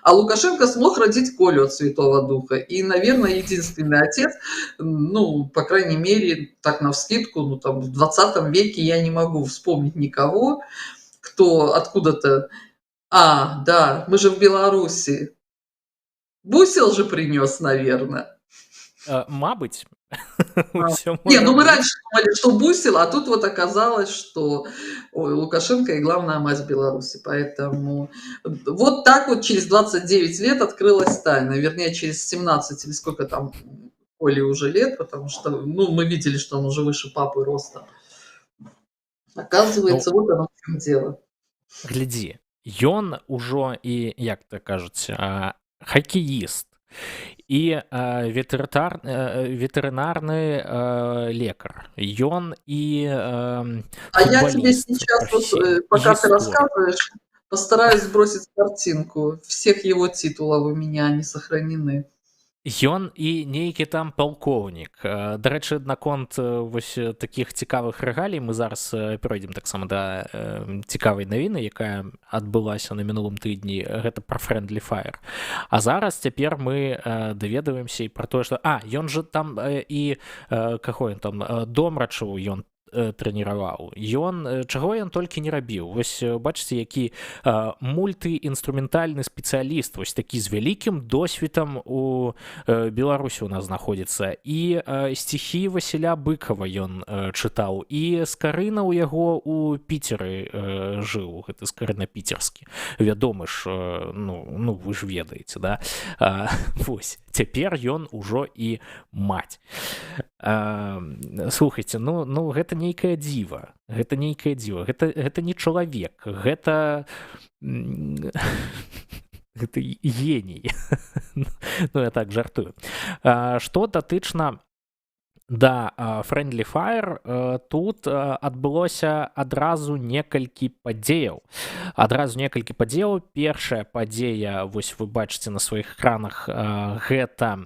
А Лукашенко смог родить Колю от Святого Духа. И, наверное, единственный отец, ну, по крайней мере, так навскидку, ну, там, в 20 веке я не могу вспомнить никого, кто откуда-то... А, да, мы же в Беларуси. Бусел же принес, наверное. Мабыть. Не, ну мы раньше думали, что Бусел, а тут вот оказалось, что Лукашенко и главная мать Беларуси. Поэтому вот так вот через 29 лет открылась тайна. Вернее, через 17 или сколько там Коле уже лет, потому что, ну, мы видели, что он уже выше папы ростом. Оказывается, вот оно в чем дело. Глядзі. Ён ужо і, як то кажуць, хакеіст і ветеринарны лекар. Ён і А я тебе сейчас, вот, пока ты рассказываешь, постараюсь сбросить картинку. Всех его титулов у меня не сохранены. Ён і нейкі там палкоўнік. Дарэчы, наконт вось такіх цікавых рэгалій мы зараз перайдзем таксама да цікавай навіны, якая адбылася на мінулым тыдні. Гэта пра Friendly Fire. А зараз цяпер мы даведваемся і пра тое, што ён жа там і каго ён там домрачаў ён трэніраваў. Чаго ён толькі не рабіў. Вось бачыце, які мультыінструментальны спецыяліст, вось такі з вялікім досведам у Беларусі у нас знаходзіцца. І сціхі Васіля Быкова ён чытаў, і Скарына ў яго у Піцеры жыў, гэты Скарына піцерскі. Вядомы ж, ну вы ж ведаеце, да? Вось, цяпер ён ужо і маць. Слухайце, ну гэта нейкае дзіва. Гэта нейкае дзіва. Гэта не чалавек. Гэта геній. Ну, я так жартую. Што датычна да Friendly Fire, тут адбылося адразу некалькі падзеяў. Першая падзея, вось вы бачыце на сваіх экранах, гэта,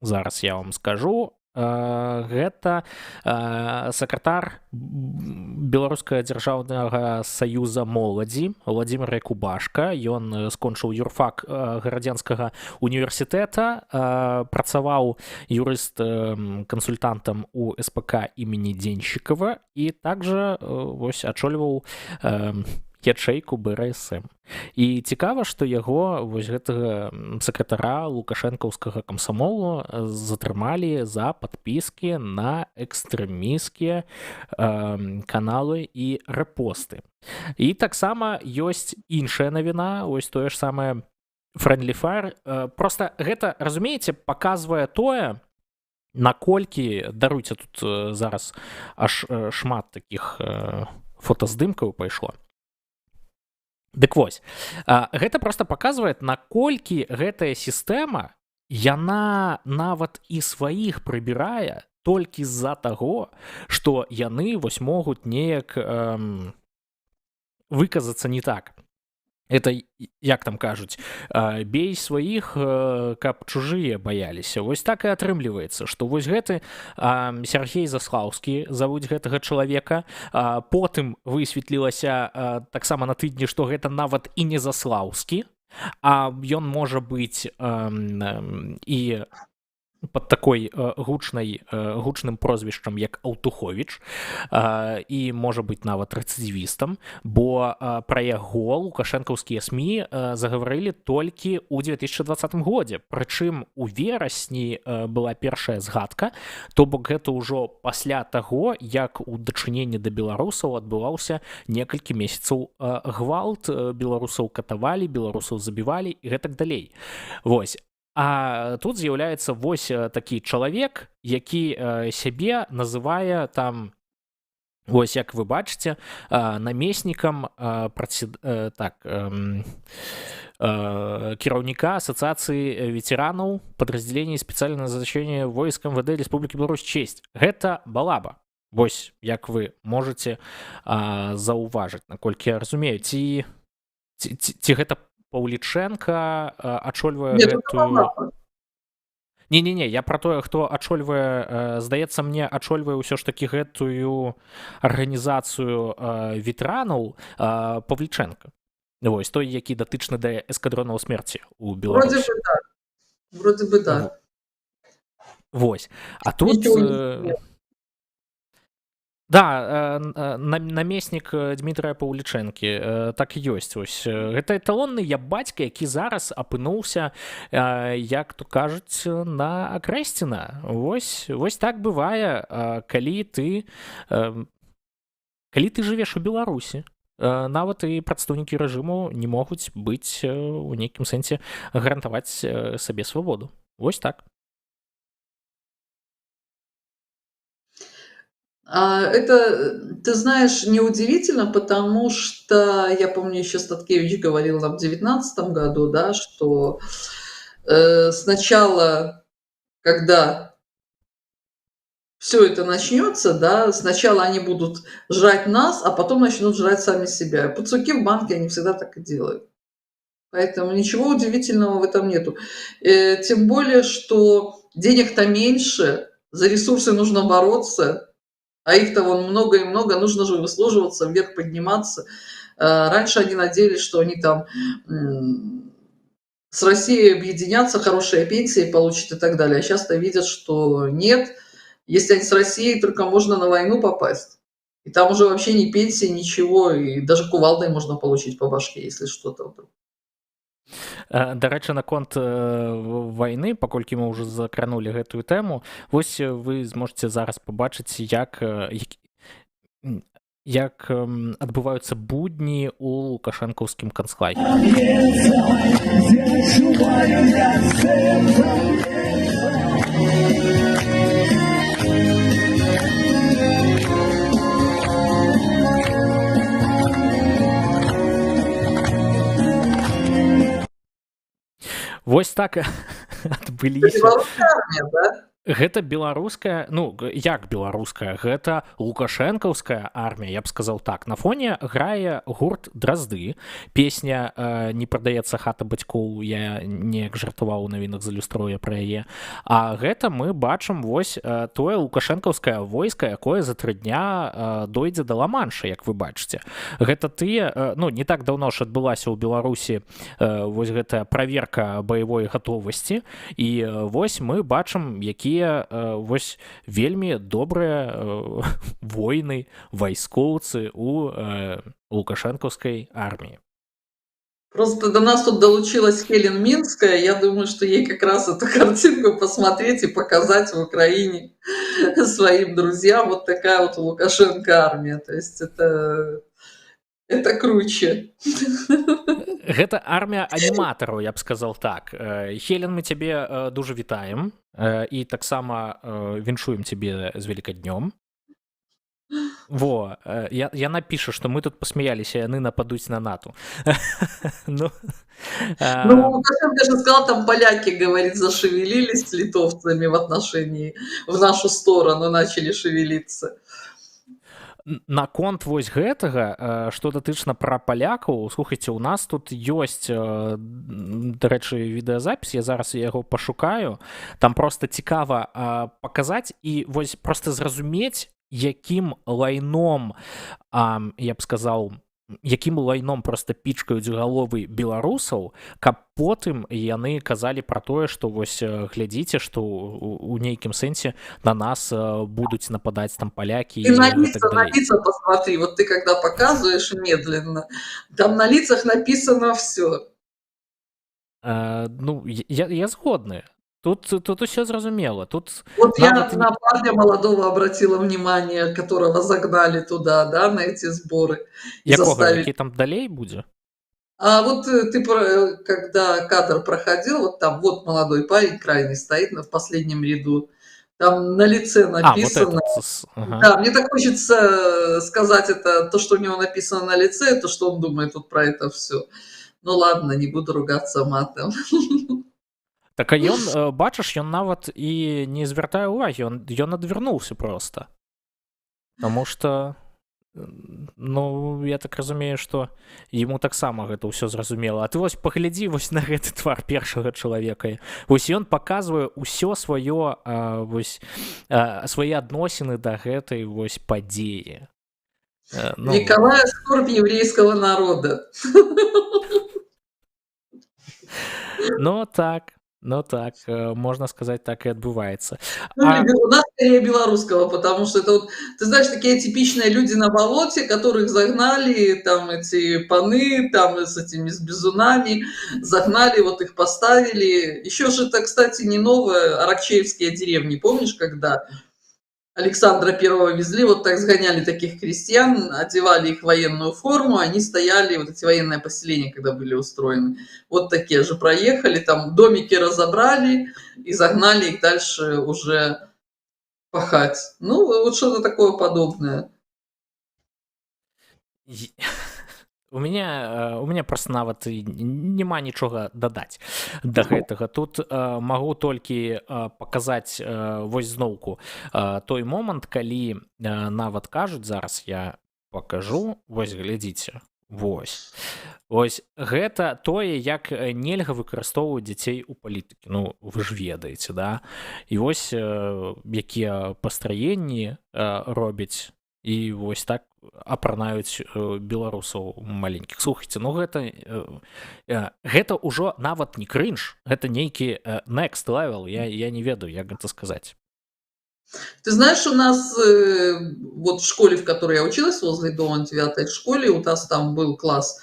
зараз я вам скажу, гэта сакратар беларускага дзяржаўнага саюза моладзі Владзімир Якубашка. Ён скончыў юрфак гарадзянскага універсітэта, працаваў юрыст-кансультантам у СПК імені Денщикова і также вось ачольваў ячэйку БРСМ. І цікава, што яго вось гэтага сакратара лукашэнкаўскага камсамолу затрымалі за падпіскі на экстрэмісцкія каналы і рэпосты. І таксама ёсць іншая навіна, ось тое ж самае Friendly Fire. Проста гэта, разумееце, паказвае тое, наколькі, даруйце, тут зараз аж шмат такіх фотаздымкаў пайшло. Дык вось, гэта проста паказвае, наколькі гэтая сістэма, яна нават і сваіх прыбірае толькі з-за таго, што яны вось могуць неяк выказацца не так. Это, як там кажуць, бей сваіх, каб чужыя баяліся. Вось так і атрымліваецца, што вось гэты Сергей Заслаўскі, завуць гэтага чалавека, потым высветлілася таксама на тыдні, што гэта нават і не Заслаўскі, а ён можа быць і под такой гучным прозвішчам, як Аўтуховіч, і можа быць нават рэцыдывістам, бо пра яго лукашэнкаўскія СМІ загаварылі толькі ў 2020 годзе. Прычым у верасні была першая згадка, то бок гэта ўжо пасля таго, як у дачыненні да беларусаў адбываўся некалькі месяцаў гвалт, беларусаў катавалі, беларусаў забівалі і гэтак далей. Вось. А тут з'яўляецца вось такі чалавек, які сябе называе там, вось як вы бачыце, намеснікам кіраўніка асацыяцыі ветэранаў падраздзялення спецыяльнага назначэння войск МВД Рэспублікі Беларусь честь. Гэта Балаба. Вось як вы можаце заўважыць, наколькі я разумею, ці гэта Паўлічэнка ачольвае гэтую... Не-не-не, я пра тое, хто ачольвае, здаецца мне, ачольвае ўсё ж такі гэтую арганізацыю ветэранаў Павлічэнка. Вось, той, які датычны да эскадронаў смерці ў Беларусі. Вроде бы так. Вось. А тут... Да, намеснік Дмітрая Паўлічэнкі, так і ёсць. Вось. Гэта эталонны бацька, які зараз апынуўся, як то кажуць, на акрэсціна. Вось так бывае, калі ты жывеш у Беларусі. Нават і прадстаўнікі рэжыму не могуць быць у нейкім сэнсе гарантаваць сабе свабоду. Вось так. Это, ты знаешь, неудивительно, потому что я помню, еще Статкевич говорил нам в 2019 году, да, что сначала, когда все это начнется, да, сначала они будут жрать нас, а потом начнут жрать сами себя. Пацуки в банке, они всегда так и делают. Поэтому ничего удивительного в этом нету. Тем более, что денег-то меньше, за ресурсы нужно бороться, а их-то вон много и много, нужно же выслуживаться, вверх подниматься. Раньше они надеялись, что они там с Россией объединятся, хорошие пенсии получат и так далее. А сейчас-то видят, что нет. Если они с Россией, только можно на войну попасть. И там уже вообще ни пенсии, ничего, и даже кувалдой можно получить по башке, если что-то вдруг. Дарэчы, наконт вайны, паколькі мы ўжо закранулі гэтую тэму, вось вы зможаце зараз пабачыць, як адбываюцца будні ў лукашэнкаўскім канцлагеры. Вось так адбыліся. Белорусская армия, да? Гэта беларуская, ну як беларуская, гэта лукашэнкаўская армія, я б сказаў так. На фоне грае гурт Дразды, песня не прадаецца хата бацькоў, я неяк жартаваў у навінах з люстроя пра яе. А гэта мы бачым вось тое лукашэнкаўскае войска, якое за 3 дня дойдзе да Ла-Манша, як вы бачыце. Гэта тыя, ну не так даўно ж адбылася ў Беларусі вось гэтая праверка баявой гатовасці, і вось мы бачым, якія вось вельмі добрыя воіны, вайскоўцы у лукашэнкаўскай арміі. Просто до нас тут долучилась Хелен Минская. Я думаю, что ей как раз эту картинку посмотреть и показать в Украине своим друзьям. Вот такая вот у Лукашенко армия. То есть это круче. Гэта армія аніматараў, я б сказал так. Хелен, мы цябе дужа вітаем і таксама віншуем цябе з вялікаднём. Во, яна піша, што мы тут посмяяліся, яны нападуць на НАТО. Ну, Лукашенко же сказал, там поляки, говорит, зашевелились с литовцами в нашу сторону, начали шевелиться. Наконт вось гэтага, што датычна пра палякаў, слухайце, у нас тут ёсць, дарэчы, відэазапіс, я зараз яго пашукаю, там проста цікава паказаць і вось проста зразумець, якім лайном, я б сказаў, якім лайном проста пічкаюць галовы беларусаў, каб потым яны казалі пра тое, што вось глядзіце, што у нейкім сэнсе на нас будуць нападаць там палякі и на лица посмотри, вот ты когда показываешь медленно, там на лицах написано все. Ну, я згодны. Тут усё зразумела. Тут вот я на парня молодого обратила внимание, которого загнали туда, да, на эти сборы. Якога, які там далей будзе? А вот ты, когда кадр проходил, вот там вот молодой парень крайний стоит в последнем ряду, там на лице написано. Ага. Да, мне так хочется сказать это, то, что у него написано на лице, то, что он думает вот про это все. Ну ладно, не буду ругаться матом. Так а ён, бачыш, ён нават і не звяртае ўвагі, ён адвярнуўся проста. Таму што, ну, я так разумею, што яму таксама гэта ўсё зразумела. А ты вось паглядзі вось на гэты твар першага чалавека. Вось ён паказвае ўсё сваё, вось, свае адносіны да гэтай вось падзеі. Ну... Николай скорбь еврейского народа. Ну так, можно сказать, так и отбывается. Ну, у нас скорее белорусского, потому что это вот, ты знаешь, такие типичные люди на болоте, которых загнали, там эти паны, там с этими с бизунами, загнали, вот их поставили. Еще же это, кстати, не новое, аракчеевские деревни, помнишь, когда Александра Первого везли, вот так сгоняли таких крестьян, одевали их в военную форму, они стояли, вот эти военные поселения, когда были устроены, вот такие же проехали, там домики разобрали и загнали их дальше уже пахать. Ну, вот что-то такое подобное. У меня просто нават няма нічога дадаць да гэтага. Тут магу толькі паказаць вось зноўку той момант, калі нават кажуць, зараз я пакажу, вось глядзіце, вось гэта тое, як нельга выкарыстоўваць дзяцей у палітыкі. Ну, вы ж ведаеце, да? І вось якія пастраенні робяць, і вось так апранаюць беларусаў маленькіх. Слухайце, ну гэта ўжо нават не крынж, гэта нейкі next level, я не ведаю, як гэта сказаць. Ты знаешь, у нас вот в школе, в которой я училась, возле дома 9-й школе, у нас там был класс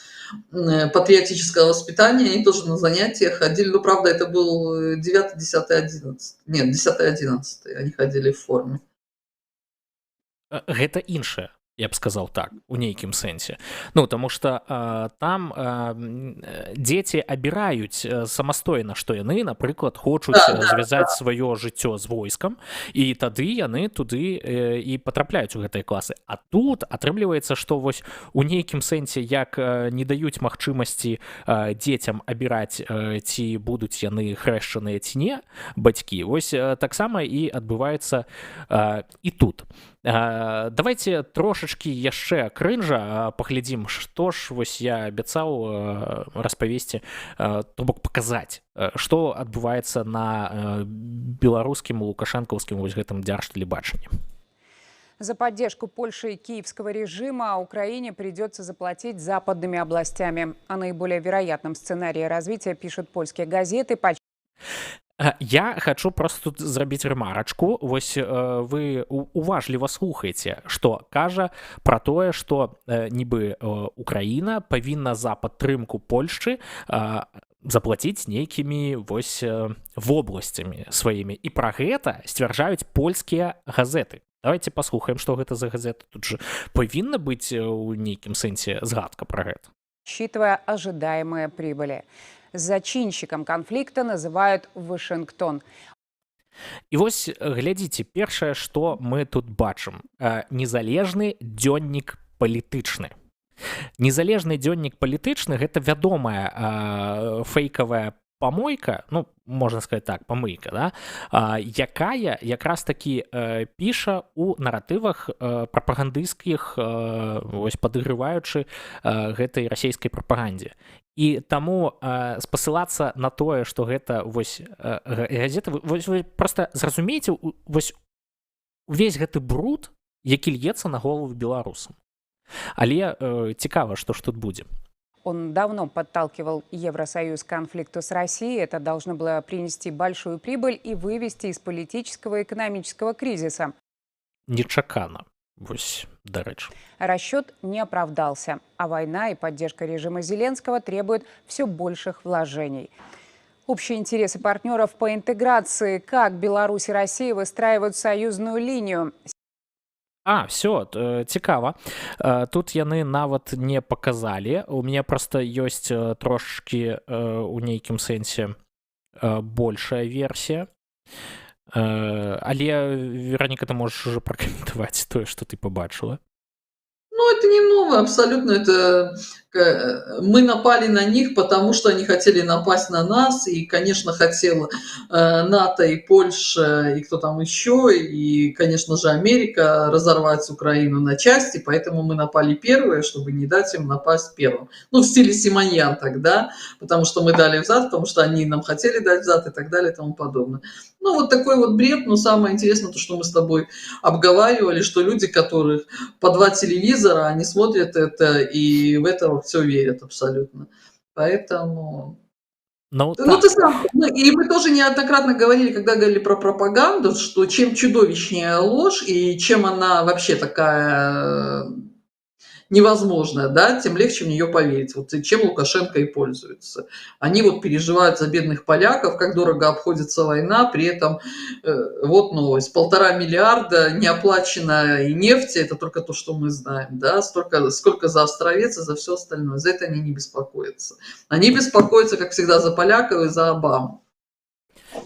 патриотического воспитания, они тоже на занятия ходили, ну, правда, это был 9, 10, 11, нет, 10, 11, они ходили в форме. Гэта іншае. я б сказал так, у нейкім сэнсе. Ну, таму што там дзеці абіраюць самастойна, што яны, напрыклад, хочуць звязаць сваё жыццё з войскам, і тады яны туды і патрапляюць у гэтыя класы. А тут атрымліваецца, што вось у нейкім сэнсе, як не даюць магчымасці дзецям абіраць, ці будуць яны хрэшчаныя ці не, бацькі, вось таксама і адбываецца і тут. Давайте трошачкі яшчэ крынжа паглядзім, што ж вось я абяцаў распавесці, то бок паказаць, што адбываецца на беларускім лукашэнкаўскім вось гэтым дзяржтэлебачанні. За поддержку Польши и киевского режима Украине придется заплатить западными областями. О наиболее вероятном сценарии развития пишут польские газеты. Я хочу просто тут зрабіць рэмарачку. Вось вы уважліва слухаеце, што кажа пра тое, што нібы Украіна павінна за падтрымку Польшчы заплаціць нейкімі вось вобласцямі сваімі. І пра гэта сцвярджаюць польскія газеты. Давайте паслухаем, што гэта за газета. Тут же павінна быць у нейкім сэнсе згадка пра гэта. Учитывая ожидаемые прибыли. Зачинщиком конфликта называют Вашингтон. І вось глядзіце, першае, што мы тут бачым. Незалежны дзённік палітычны. Незалежны дзённік палітычны – гэта вядомая фейкавая памойка, ну, можна сказаць так, памыйка, да? Якая якраз такі піша ў наратывах прапагандысцкіх, вось падыгрываючы гэтай расійскай прапагандзе. І таму спасылацца на тое, што гэта вось газета, вось вы проста зразумееце вось увесь гэты бруд, які льецца на голову беларусам. Але цікава, што ж тут будзе. Он давно подталкивал Евросоюз к конфликту с Россией. Это должно было принести большую прибыль и вывести из политического и экономического кризиса. Нечакано. Вось, дарэчы. Расчет не оправдался, а война и поддержка режима Зеленского требуют все больших вложений. Общие интересы партнеров по интеграции. Как Беларусь и Россия выстраивают союзную линию? Все, цікава. Тут яны нават не паказалі. У мяне проста ёсць трошкі у нейкім сэнсе большая версія. Але, Вероніка, ты можаш уже пракаментаваць тое, што ты побачыла. Ну, это не новое абсолютно. Это мы напали на них, потому что они хотели напасть на нас. И, конечно, хотела НАТО и Польша, и кто там еще, и, конечно же, Америка разорвать Украину на части. Поэтому мы напали первые, чтобы не дать им напасть первым. Ну, в стиле Симоньян тогда, потому что мы дали взад, потому что они нам хотели дать взад и так далее и тому подобное. Ну, вот такой вот бред. Но самое интересное, то, что мы с тобой обговаривали, что люди, которых по 2 телевизора, они смотрят это и в это все верят абсолютно. Поэтому... Ну, ты сам... И мы тоже неоднократно говорили, когда говорили про пропаганду, что чем чудовищнее ложь и чем она вообще такая невозможная, да, тем легче в нее поверить. Вот чем Лукашенко и пользуется. Они вот переживают за бедных поляков, как дорого обходится война, при этом вот новость, 1,5 миллиарда неоплаченной нефти, это только то, что мы знаем, да, сколько за Островец и за все остальное. За это они не беспокоятся. Они беспокоятся, как всегда, за поляков и за Обаму.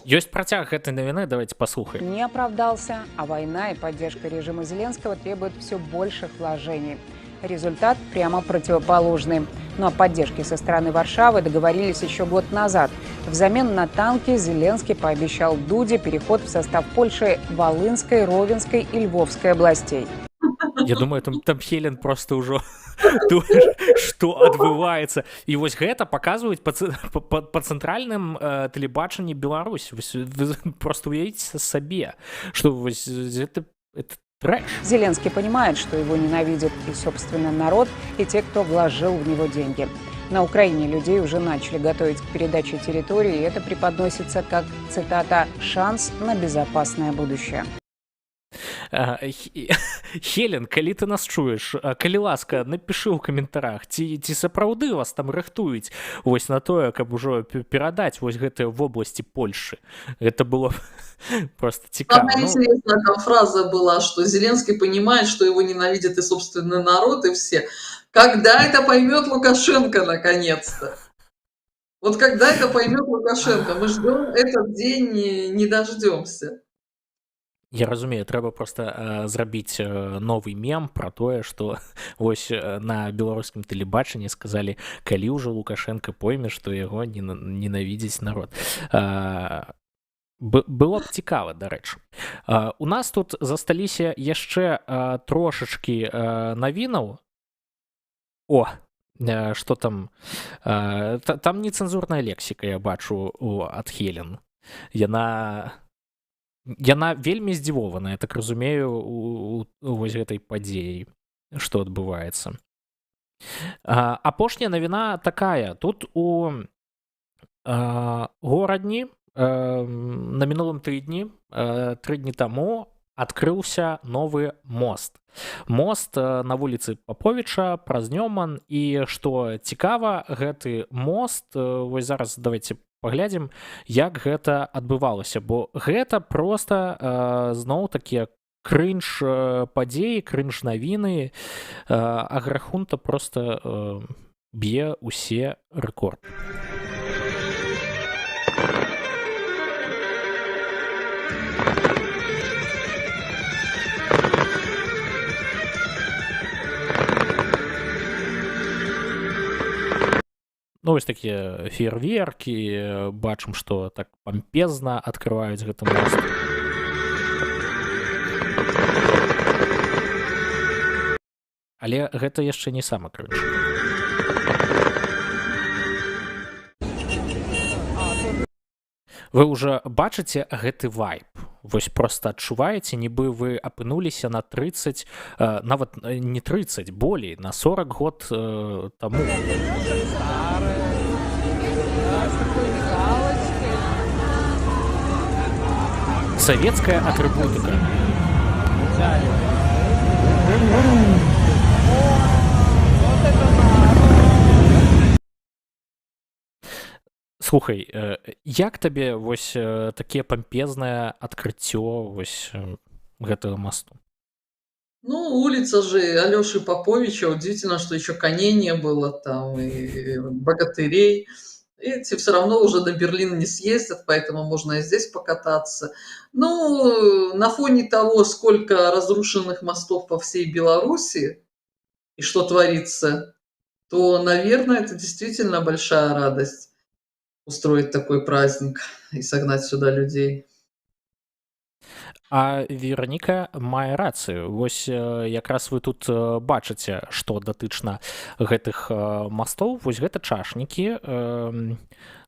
Есть працяг этой новины, давайте послушаем. Не оправдался, а война и поддержка режима Зеленского требуют все больших вложений. Результат прямо противоположный. Но о поддержке со стороны Варшавы договорились еще год назад. Взамен на танки Зеленский пообещал Дуде переход в состав Польши Волынской, Ровенской и Львовской областей. Я думаю, там Хелен просто уже что адбываецца. І вось гэта паказваюць па цэнтральным тэлебачанні Беларусь. Вы просто уявіце сабе, што вось это трэш. Зеленский понимает, что его ненавидит и собственный народ, и те, кто вложил в него деньги. На Украине людей уже начали готовить к передаче территории, и это преподносится как, цитата, «шанс на безопасное будущее». Хелен, калі ты нас чуеш, калі ласка, напішы ў каментарах, ці сапраўды вас там рыхтуюць вось на тое, каб ужо перадаць вось гэтыя вобласці Польшы. Это было просто цікава. Самая интересная там фраза была, что Зеленский понимает, что его ненавидит и собственный народ, и все. Когда это поймет Лукашенко наконец-то? Вот когда это поймет Лукашенко? Мы ждем этот день, не дождемся. Я разумею, трэба проста зрабіць новы мем пра тое, што вось на беларускім тэлебачанні сказалі, калі ўжо Лукашенко пойме, што яго ненавідзіць народ. Было б цікава, дарэчы. У нас тут засталіся яшчэ трошачкі навінаў. О, што там? Там нецэнзурная лексіка, я бачу, ад Хелен. Яна вельмі здзівованая, так разумею, вось гэтай падзеяй, што адбываецца. Апошняя навіна такая. Тут у горадні на мінулым тыдні, 3 дні таму, адкрыўся новы мост. Мост на вуліцы Паповіча праз Нёман, і што цікава, гэты мост, вось зараз давайте паглядзім, як гэта адбывалася, бо гэта проста зноў такія крынж падзеі, крынж навіны, Аграхунта проста б'е ўсе рэкорды. Ну, вось такія феерверкі, бачым, што так пампезна адкрываюць гэты мост. Але гэта яшчэ не самы крынж. Вы ўжо бачыце гэты вайб. Вось проста адчуваеце, нібы вы апынуліся на 30, нават не 30, болей, на 40 год таму. Савецкая атрыбутыка. Слухай, як табе вось такія пампезнае адкрыццё вось гэтага мосту? Ну, улица же Алёши Поповича. Удивительно, что еще коней не было там, и богатырей. Эти все равно уже до Берлина не съездят, поэтому можно и здесь покататься. Ну, на фоне того, сколько разрушенных мостов по всей Беларуси и что творится, то, наверное, это действительно большая радость устроить такой праздник и согнать сюда людей. А Вераніка мае рацыю. Вось якраз вы тут бачыце, што датычна гэтых мастоў. Вось гэта чашнікі,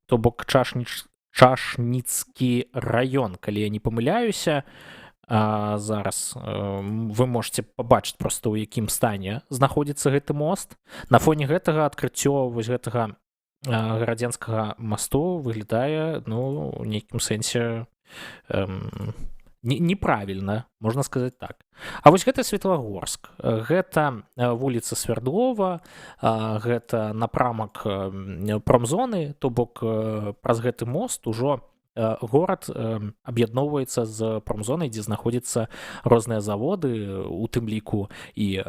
то бок Чашніцкі раён, калі я не памыляюся. Зараз вы можете пабачыць проста, у якім стане знаходзіцца гэты мост. На фоне гэтага адкрыццё вось гэтага гарадзенскага мосту выглядае, ну, у нейкім сэнсе неправільна, можна сказаць так. А вось гэта Светлагорск, гэта вуліца Свердлова, гэта напрамак промзоны, то бок праз гэты мост ужо горад аб'ядноўваецца з промзонай, дзе знаходзяцца розныя заводы, у тым ліку і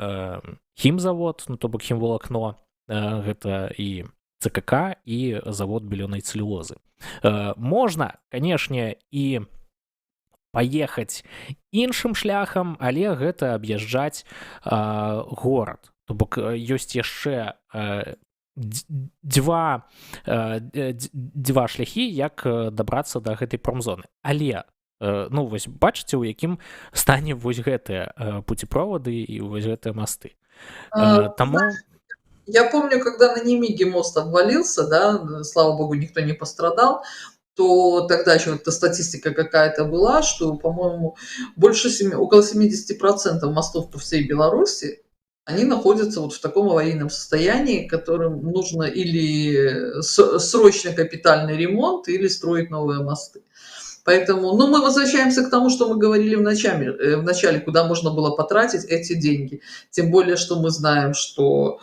хімзавод, ну то бок хімволакно, гэта і ЦКК, і завод белёнай цэлюлозы. Можна, канешне, і паехаць іншым шляхам, але гэта аб'язджаць горад. То бок ёсць яшчэ два шляхі, як дабрацца да гэтай промзоны. Але, ну, вось бачыце, у якім стане вось гэтыя пуцеправоды і вось гэтыя мосты. Таму... Я помню, когда на Немиге мост обвалился, да, слава богу, никто не пострадал, то тогда еще эта статистика какая-то была, что, по-моему, около 70% мостов по всей Беларуси, они находятся вот в таком аварийном состоянии, которым нужно или срочно капитальный ремонт, или строить новые мосты. Поэтому, ну, мы возвращаемся к тому, что мы говорили в начале, куда можно было потратить эти деньги. Тем более, что мы знаем, что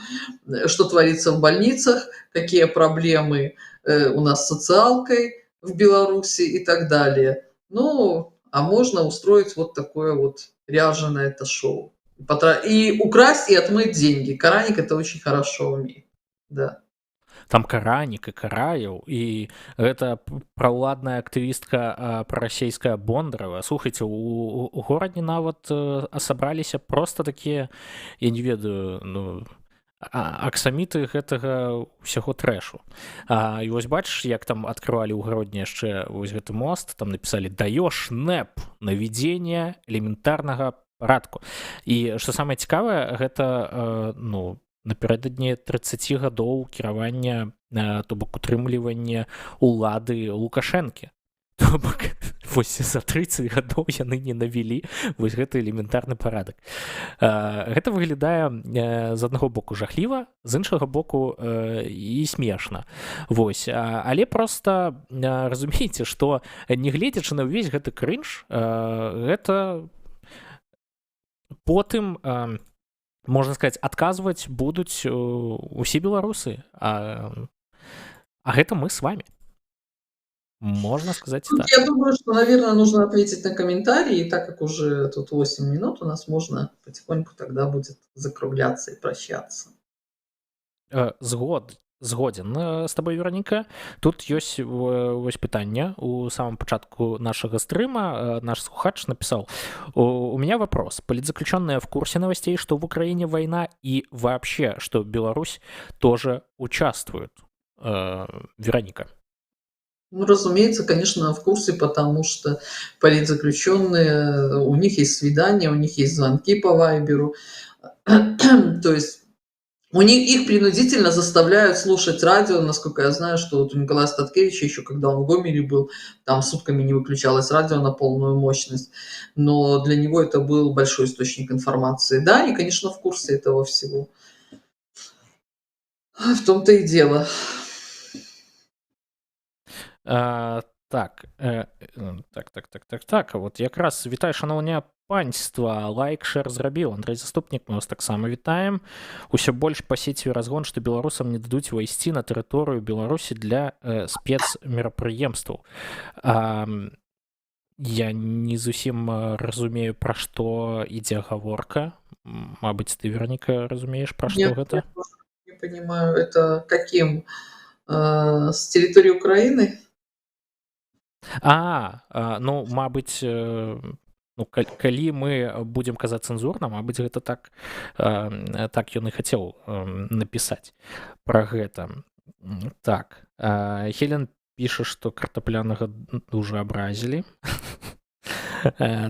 творится в больницах, какие проблемы у нас с социалкой в Беларуси и так далее. Ну, а можно устроить вот такое вот ряженое это шоу. И украсть, и отмыть деньги. Караник это очень хорошо умеет. Да. Там каранік і караяў і гэта праўладная актывістка прарасейская Бондарова. Слухайце, у горадзе нават сабраліся просто такія, я не ведаю, ну, аксаміты гэтага ўсяго трэшу. І вось бачыш, як там адкрывалі ў гародні яшчэ вось гэты мост, там напісалі «Даёш НЭП наведзення элементарнага парадку». І што самае цікавае, гэта, ну, напярэдадні 30 гадоў кіравання, то бок утрымлівання улады Лукашэнкі. То бок вось за 30 гадоў яны не навялі вось гэты элементарны парадак. Гэта выглядае з аднаго боку жахліва, з іншага боку і смешна. Вось. Але проста разумееце, што нягледзячы на ўвесь гэты крынж, гэта потым, можна сказаць, адказваць будуць усе беларусы. А гэта мы с вами. Можно сказать Ну, так. я думаю, что, наверное, нужно ответить на комментарии, и так как уже тут 8 минут, у нас можно потихоньку тогда будет закругляться и прощаться. Згоден з табой, Вероніка. Тут ёсць вось пытанне. У самом пачатку нашага стрыма наш слухач написал: у меня вопрос. Политзаключенные в курсе новостей, что в Украине война и вообще, что Беларусь тоже участвует? Вероника. Ну, разумеется, конечно, в курсе, потому что политзаключенные, у них есть свидания, у них есть звонки по Вайберу. То есть их принудительно заставляют слушать радио. Насколько я знаю, что вот у Николая Статкевича еще, когда он в Гомеле был, там сутками не выключалось радио на полную мощность. Но для него это был большой источник информации. Да, они, конечно, в курсе этого всего. В том-то и дело. Так. Вот якраз вітаю, шановне панства, лайк, шэр зрабіў. Андрэй Заступнік, мы вас таксама вітаем. Усё больш па сеціве разгон, што беларусам не дадуць увайсці на тэрыторыю Беларусі для спецмерапрыемстваў. Я не зусім разумею, пра што ідзе гаворка. Мабыць, ты, Вероніка, разумееш, пра што гэта? Я не понимаю, это каким? С территории Украины? Ну, мабыць, ну, калі мы будзем казаць цэнзурна, мабыць, гэта так ён і хацеў напісаць пра гэта. Так, Хелен піша, што картаплянага дужа абразілі.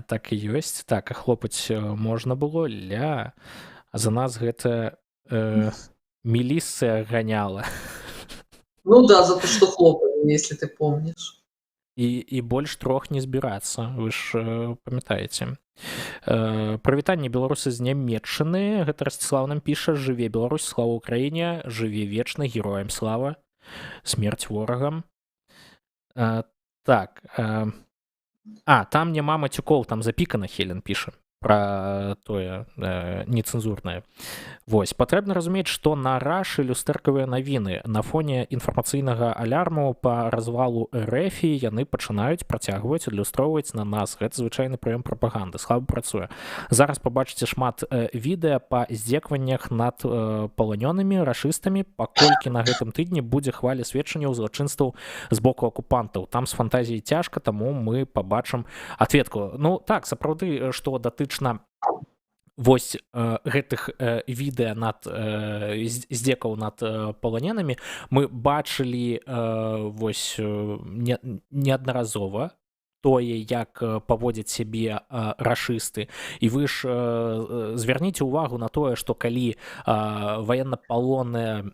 Так і ёсць. Так, а хлопаць можна было, за нас гэта міліцыя ганяла. Ну да, за то, что хлопали, если ты помнишь. І больш 3 не збірацца, вы ж памятаеце. Прывітанне, беларусы з Нямметчыны. Гэта Расціслаў нам піша: жыве Беларусь, слава Украіне, жыве вечна, героям слава, смерць ворагам. Так. Там няма мацюкоў, там запікана, Хелен піша пра тое нецэнзурнае. Вось, патрэбна разумець, што на рашы люстэркавыя навіны на фоне інфармацыйнага алярму па развалу РФ яны пачынаюць працягваць адлюстроўваць на нас. Гэта звычайны прыём прапаганды. Слаба працуе. Зараз пабачыце шмат відэа па здзекаваннях над паланёнымі рашыстамі, паколькі на гэтым тыдні будзе хваля сведчанняў злачынстваў з боку акупантаў. Там з фантазіяй цяжка, таму мы пабачым адветку. Ну так, сапраўды, што датычна вось гэтых відэа над здзекаў над паланенымі мы бачылі вось неаднаразова тое, як паводзяць сябе рашысты. І вы ж звярніце ўвагу на тое, што калі ваеннапалонныя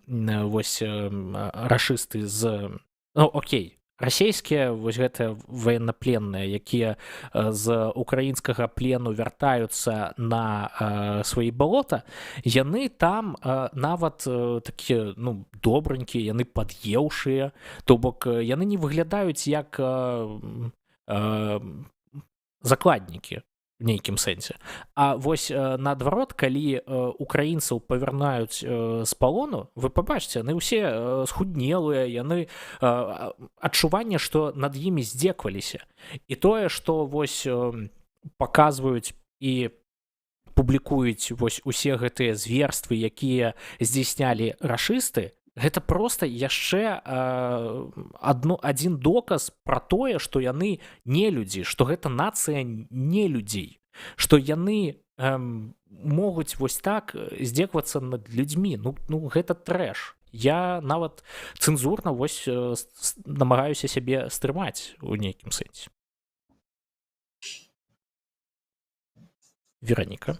вось рашысты з... Ну, окей, расійскія вось гэтыя ваеннапленныя, якія з украінскага плену вяртаюцца на свае балота, яны там нават такія, ну, добранькія, яны пад'еўшыя, то бок яны не выглядаюць як закладнікі в нейкім сэнсе. А вось наадварот, калі украінцаў павярнаюць з палону, вы пабачце, яны ўсе схуднелыя, яны адчуванне, што над імі здзекваліся. І тое, што вось паказваюць і публікуюць вось усе гэтыя зверствы, якія здзейснялі рашысты, гэта проста яшчэ адзін доказ пра тое, што яны не людзі, што гэта нацыя не людзей, што яны могуць вось так здзеквацца над людзьмі. Ну гэта трэш. Я нават цэнзурна вось намагаюся сябе стрымаць у нейкім сэнсе. Вероника.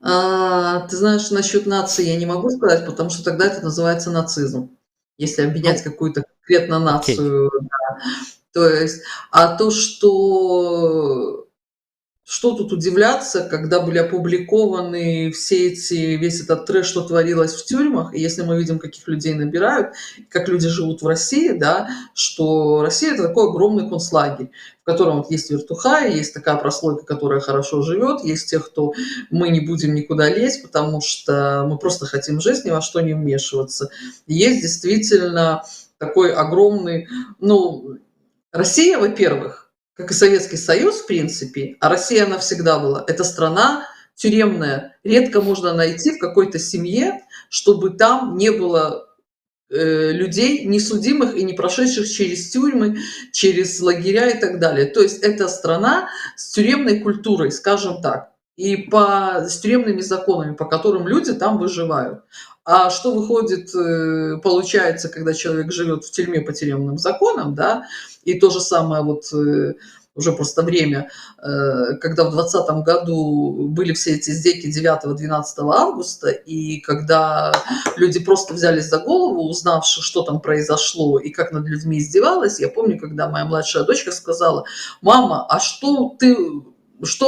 Ты знаешь, насчет нации я не могу сказать, потому что тогда это называется нацизм. Если обвинять какую-то конкретно нацию. Да. То есть, а то, что тут удивляться, когда были опубликованы весь этот трэш, что творилось в тюрьмах, и если мы видим, каких людей набирают, как люди живут в России, да, что Россия – это такой огромный концлагерь, в котором вот есть вертухаи, есть такая прослойка, которая хорошо живет, есть те, кто мы не будем никуда лезть, потому что мы просто хотим жить, ни во что не вмешиваться. Есть действительно такой огромный, Россия, во-первых, как и Советский Союз, в принципе, а Россия, она всегда была, это страна тюремная. Редко можно найти в какой-то семье, чтобы там не было людей, не судимых и не прошедших через тюрьмы, через лагеря и так далее. То есть это страна с тюремной культурой, скажем так, и с тюремными законами, по которым люди там выживают. А что выходит, получается, когда человек живет в тюрьме по тюремным законам, да, и то же самое уже просто время, когда в 2020 году были все эти издейки 9-12 августа, и когда люди просто взялись за голову, узнавши, что там произошло и как над людьми издевалась, я помню, когда моя младшая дочка сказала: «Мама, а что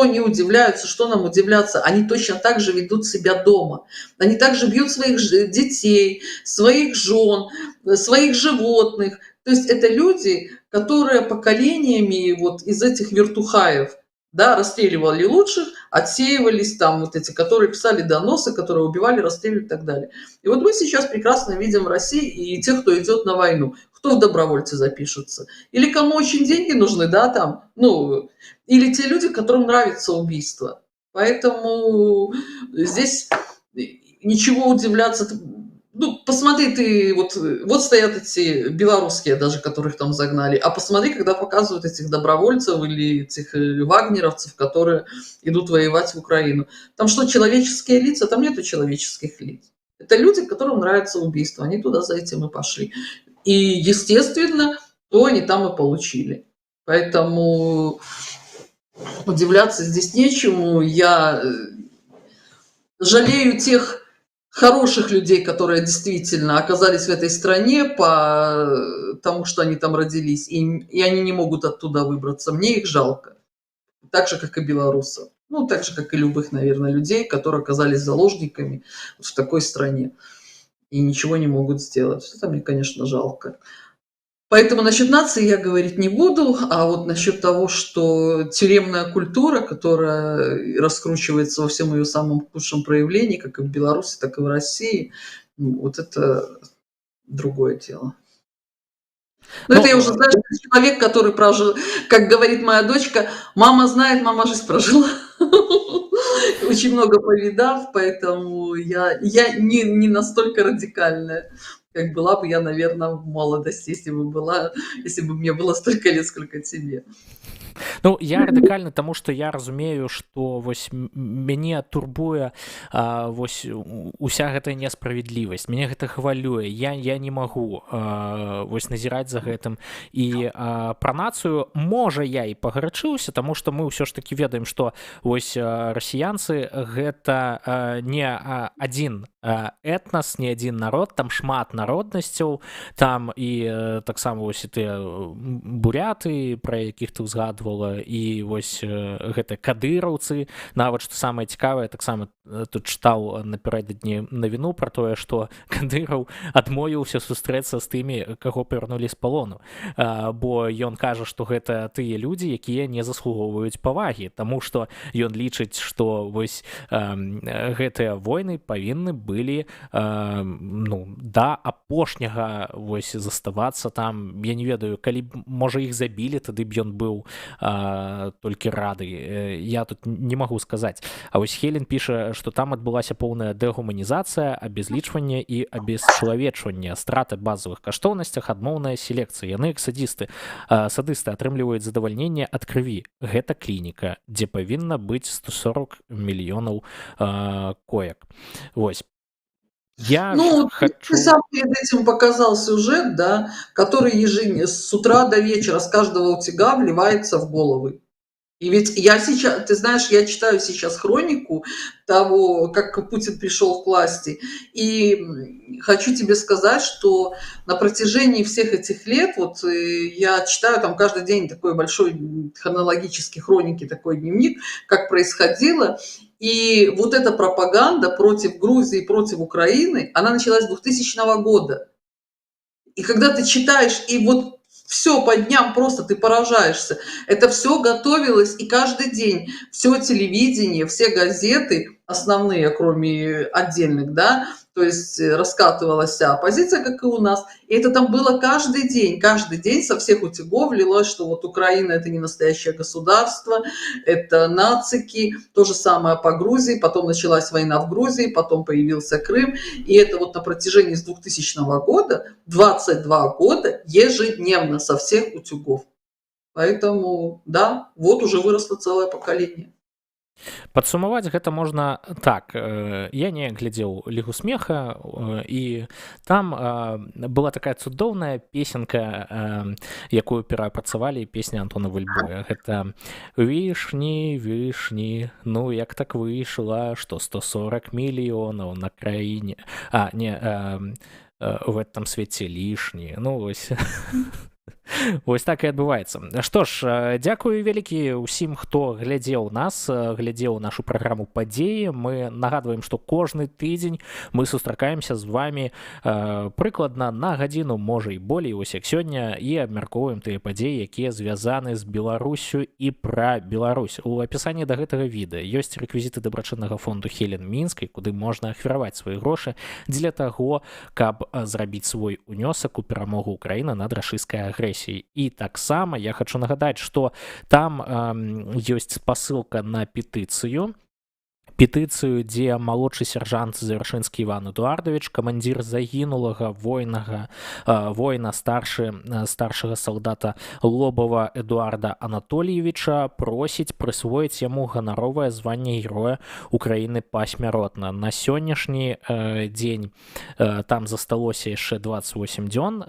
они удивляются, что нам удивляться? Они точно так же ведут себя дома. Они также бьют своих детей, своих жен, своих животных». То есть это люди, которые поколениями из этих вертухаев, да, расстреливали лучших, отсеивались там эти, которые писали доносы, которые убивали, расстреливали и так далее. И вот мы сейчас прекрасно видим в России и тех, кто идет на войну. Кто в добровольцы запишется? Или кому очень деньги нужны, да, там, или те люди, которым нравится убийство. Поэтому здесь ничего удивляться. Посмотри, ты вот стоят эти белорусские даже, которых там загнали, а посмотри, когда показывают этих добровольцев или этих вагнеровцев, которые идут воевать в Украину. Там что, человеческие лица? Там нету человеческих лиц. Это люди, которым нравится убийство, они туда за этим и пошли. И, естественно, то они там и получили. Поэтому удивляться здесь нечему. Я жалею тех хороших людей, которые действительно оказались в этой стране потому, что они там родились, и они не могут оттуда выбраться. Мне их жалко. Так же, как и белорусов. Так же, как и любых, наверное, людей, которые оказались заложниками в такой стране и ничего не могут сделать. Это мне, конечно, жалко. Поэтому насчет нации я говорить не буду, а вот насчет того, что тюремная культура, которая раскручивается во всем ее самом худшем проявлении, как и в Беларуси, так и в России, вот это другое дело. Это я уже знаю, что человек, который прожил, как говорит моя дочка, мама знает, мама жизнь прожила. Очень много повидав, поэтому я не настолько радикальная, как была бы я, наверное, в молодости, если бы мне было столько лет, сколько тебе. Я радыкальны, таму што я разумею, што вось мяне турбуе вось уся гэтая несправядлівасць, мяне гэта хвалюе, я не магу вось назіраць за гэтым. І пра нацыю можа я і пагарачыўся, таму што мы ўсё ж такі ведаем, што вось расіянцы гэта не адзін этнас, не адзін народ, там шмат народнасцяў, там і таксама вось і тыя буряты, пра якіх ты ўзгадвала, і вось гэта кадыраўцы. Нават што самае цікавае, таксама тут чытаў напярэдадні навіну пра тое, што Кадыраў адмовіўся сустрэцца з тымі, каго павярнулі з палону, бо ён кажа, што гэта тыя людзі, якія не заслугоўваюць павагі, таму што ён лічыць, што вось гэтыя войны павінны былі да апошняга вось заставацца там. Я не ведаю, калі б можа іх забілі, тады б ён быў толькі рады. Я тут не магу сказаць. А вось Хелен піша, што там адбылася поўная дэгуманізацыя, абезлічванне і абесчалавечванне, страты базавых каштоўнасцях, адмоўная селекцыя. Яны, як садысты атрымліваюць задавальненне ад крыві. Гэта клініка, дзе павінна быць 140 мільёнаў коек. Вось. Я хочу... Ты сам перед этим показал сюжет, да, который с утра до вечера с каждого утюга вливается в головы. И ведь я сейчас, ты знаешь, я читаю сейчас хронику того, как Путин пришел к власти, и хочу тебе сказать, что на протяжении всех этих лет, вот я читаю там каждый день такой большой хронологический хроники, такой дневник, как происходило, и вот эта пропаганда против Грузии, против Украины, она началась с 2000 года. И когда ты читаешь, и вот все по дням просто ты поражаешься. Это все готовилось, и каждый день все телевидение, все газеты, основные, кроме отдельных, да, то есть раскатывалась вся оппозиция, как и у нас. И это там было каждый день со всех утюгов лилось, что вот Украина — это не настоящее государство, это нацики. То же самое по Грузии, потом началась война в Грузии, потом появился Крым. И это вот на протяжении с 2000 года, 22 года ежедневно со всех утюгов. Поэтому, да, вот уже выросло целое поколение. Падсумаваць гэта можна так. Я не глядзеў лігу смеха, і там была такая цудоўная песенка, якую перапрацавалі, песня Антона Вальбоя. Гэта вішні, вішні, ну як так выйшла, што 140 мільёнаў на краіне, в этом свеце лішні. Ну вось. Вось так і адбываецца. Што ж, дзякую вялікі ўсім, хто глядзеў нас, глядзеў нашу праграму «Падзеі». Мы нагадваем, што кожны тыдзень мы сустракаемся з вами прыкладна на гадзіну, можа і болей, вось як сёння, і абмяркоўваем тыя падзеі, якія звязаны з Беларусю і пра Беларусь. У апісанні да гэтага відэа ёсць рэквізіты дабрачыннага фонду Хелен Мінскай, куды можна ахвяраваць свае грошы для таго, каб зрабіць свой унёсак у перамогу Украіны над рашысцкай агрэсіяй. І таксама я хочу нагадаць, што там ёсць спасылка на петыцыю, дзе малодшы сяржант Завяршынскі Іван Эдуардович, камандзір загінулага воіна старшага салдата Лобава Эдуарда Анатольевича, просіць прысвоіць яму ганаровае званне Героя Украіны пасмяротна. На сённяшні дзень там засталося яшчэ 28 дзён,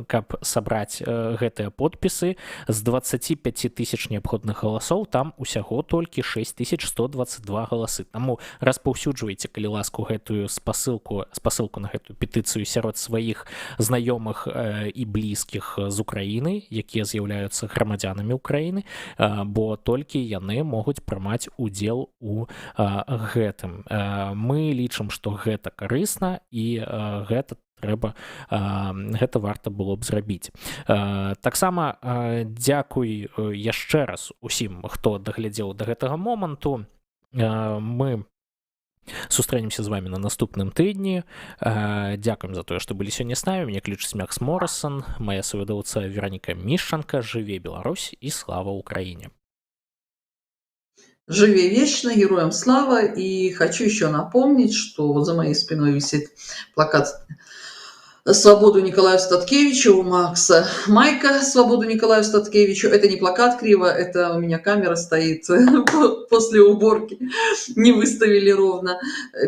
каб сабраць гэтыя подпісы. З 25 тысяч неабходных галасоў там усяго толькі 6122 галасы. Таму распаўсюджвайце, калі ласку, гэтую спасылку на гэтую петыцыю сярод сваіх знаёмых і блізкіх з Украіны, якія з'яўляюцца грамадзянамі Украіны, бо толькі яны могуць прымаць удзел у гэтым. Мы лічым, што гэта карысна, і гэта варта было б зрабіць. Таксама дзякуй яшчэ раз усім, хто даглядзеў да гэтага моманту. Мы сустрэнемся з вами на наступным тыдні. Дзякуем за тое, што былі сёння з намі. Мяне клічыць Макс Моррисон, моя савядоўца Вераніка Мішчанка. Жыве Беларусь і слава Украине! Живи вечно, героям слава. И хочу еще напомнить, что вот за моей спиной висит плакат «Свободу Николаю Статкевичу» у Макса. Майка «Свободу Николаю Статкевичу». Это не плакат криво, это у меня камера стоит после уборки. Не выставили ровно.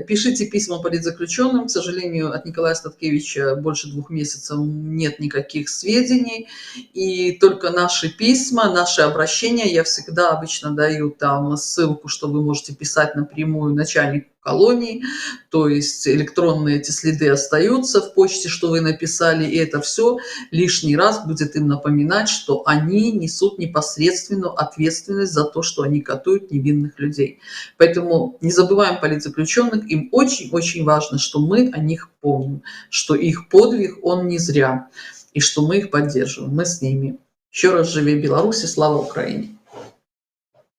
Пишите письма политзаключенным. К сожалению, от Николая Статкевича больше 2 месяцев нет никаких сведений. И только наши письма, наши обращения. Я всегда обычно даю там ссылку, что вы можете писать напрямую начальнику колонии, то есть электронные эти следы остаются в почте, что вы написали, и это все лишний раз будет им напоминать, что они несут непосредственную ответственность за то, что они катуют невинных людей. Поэтому не забываем политзаключенных, им очень-очень важно, что мы о них помним, что их подвиг, он не зря, и что мы их поддерживаем, мы с ними. Еще раз живи Беларусь и слава Украине!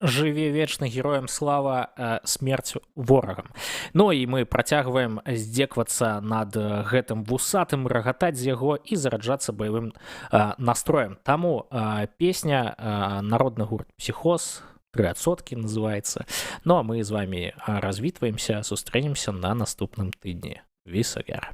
Жыве вечна героям слава, смерць ворагам. Ну і мы працягваем здзеквацца над гэтым вусатым, рагатаць з яго і зараджацца баявым настроем. Таму песня, народны гурт «Психоз», 3% называецца. Ну а мы з вами развітваемся, сустрэнемся на наступным тыдні. Вісагар.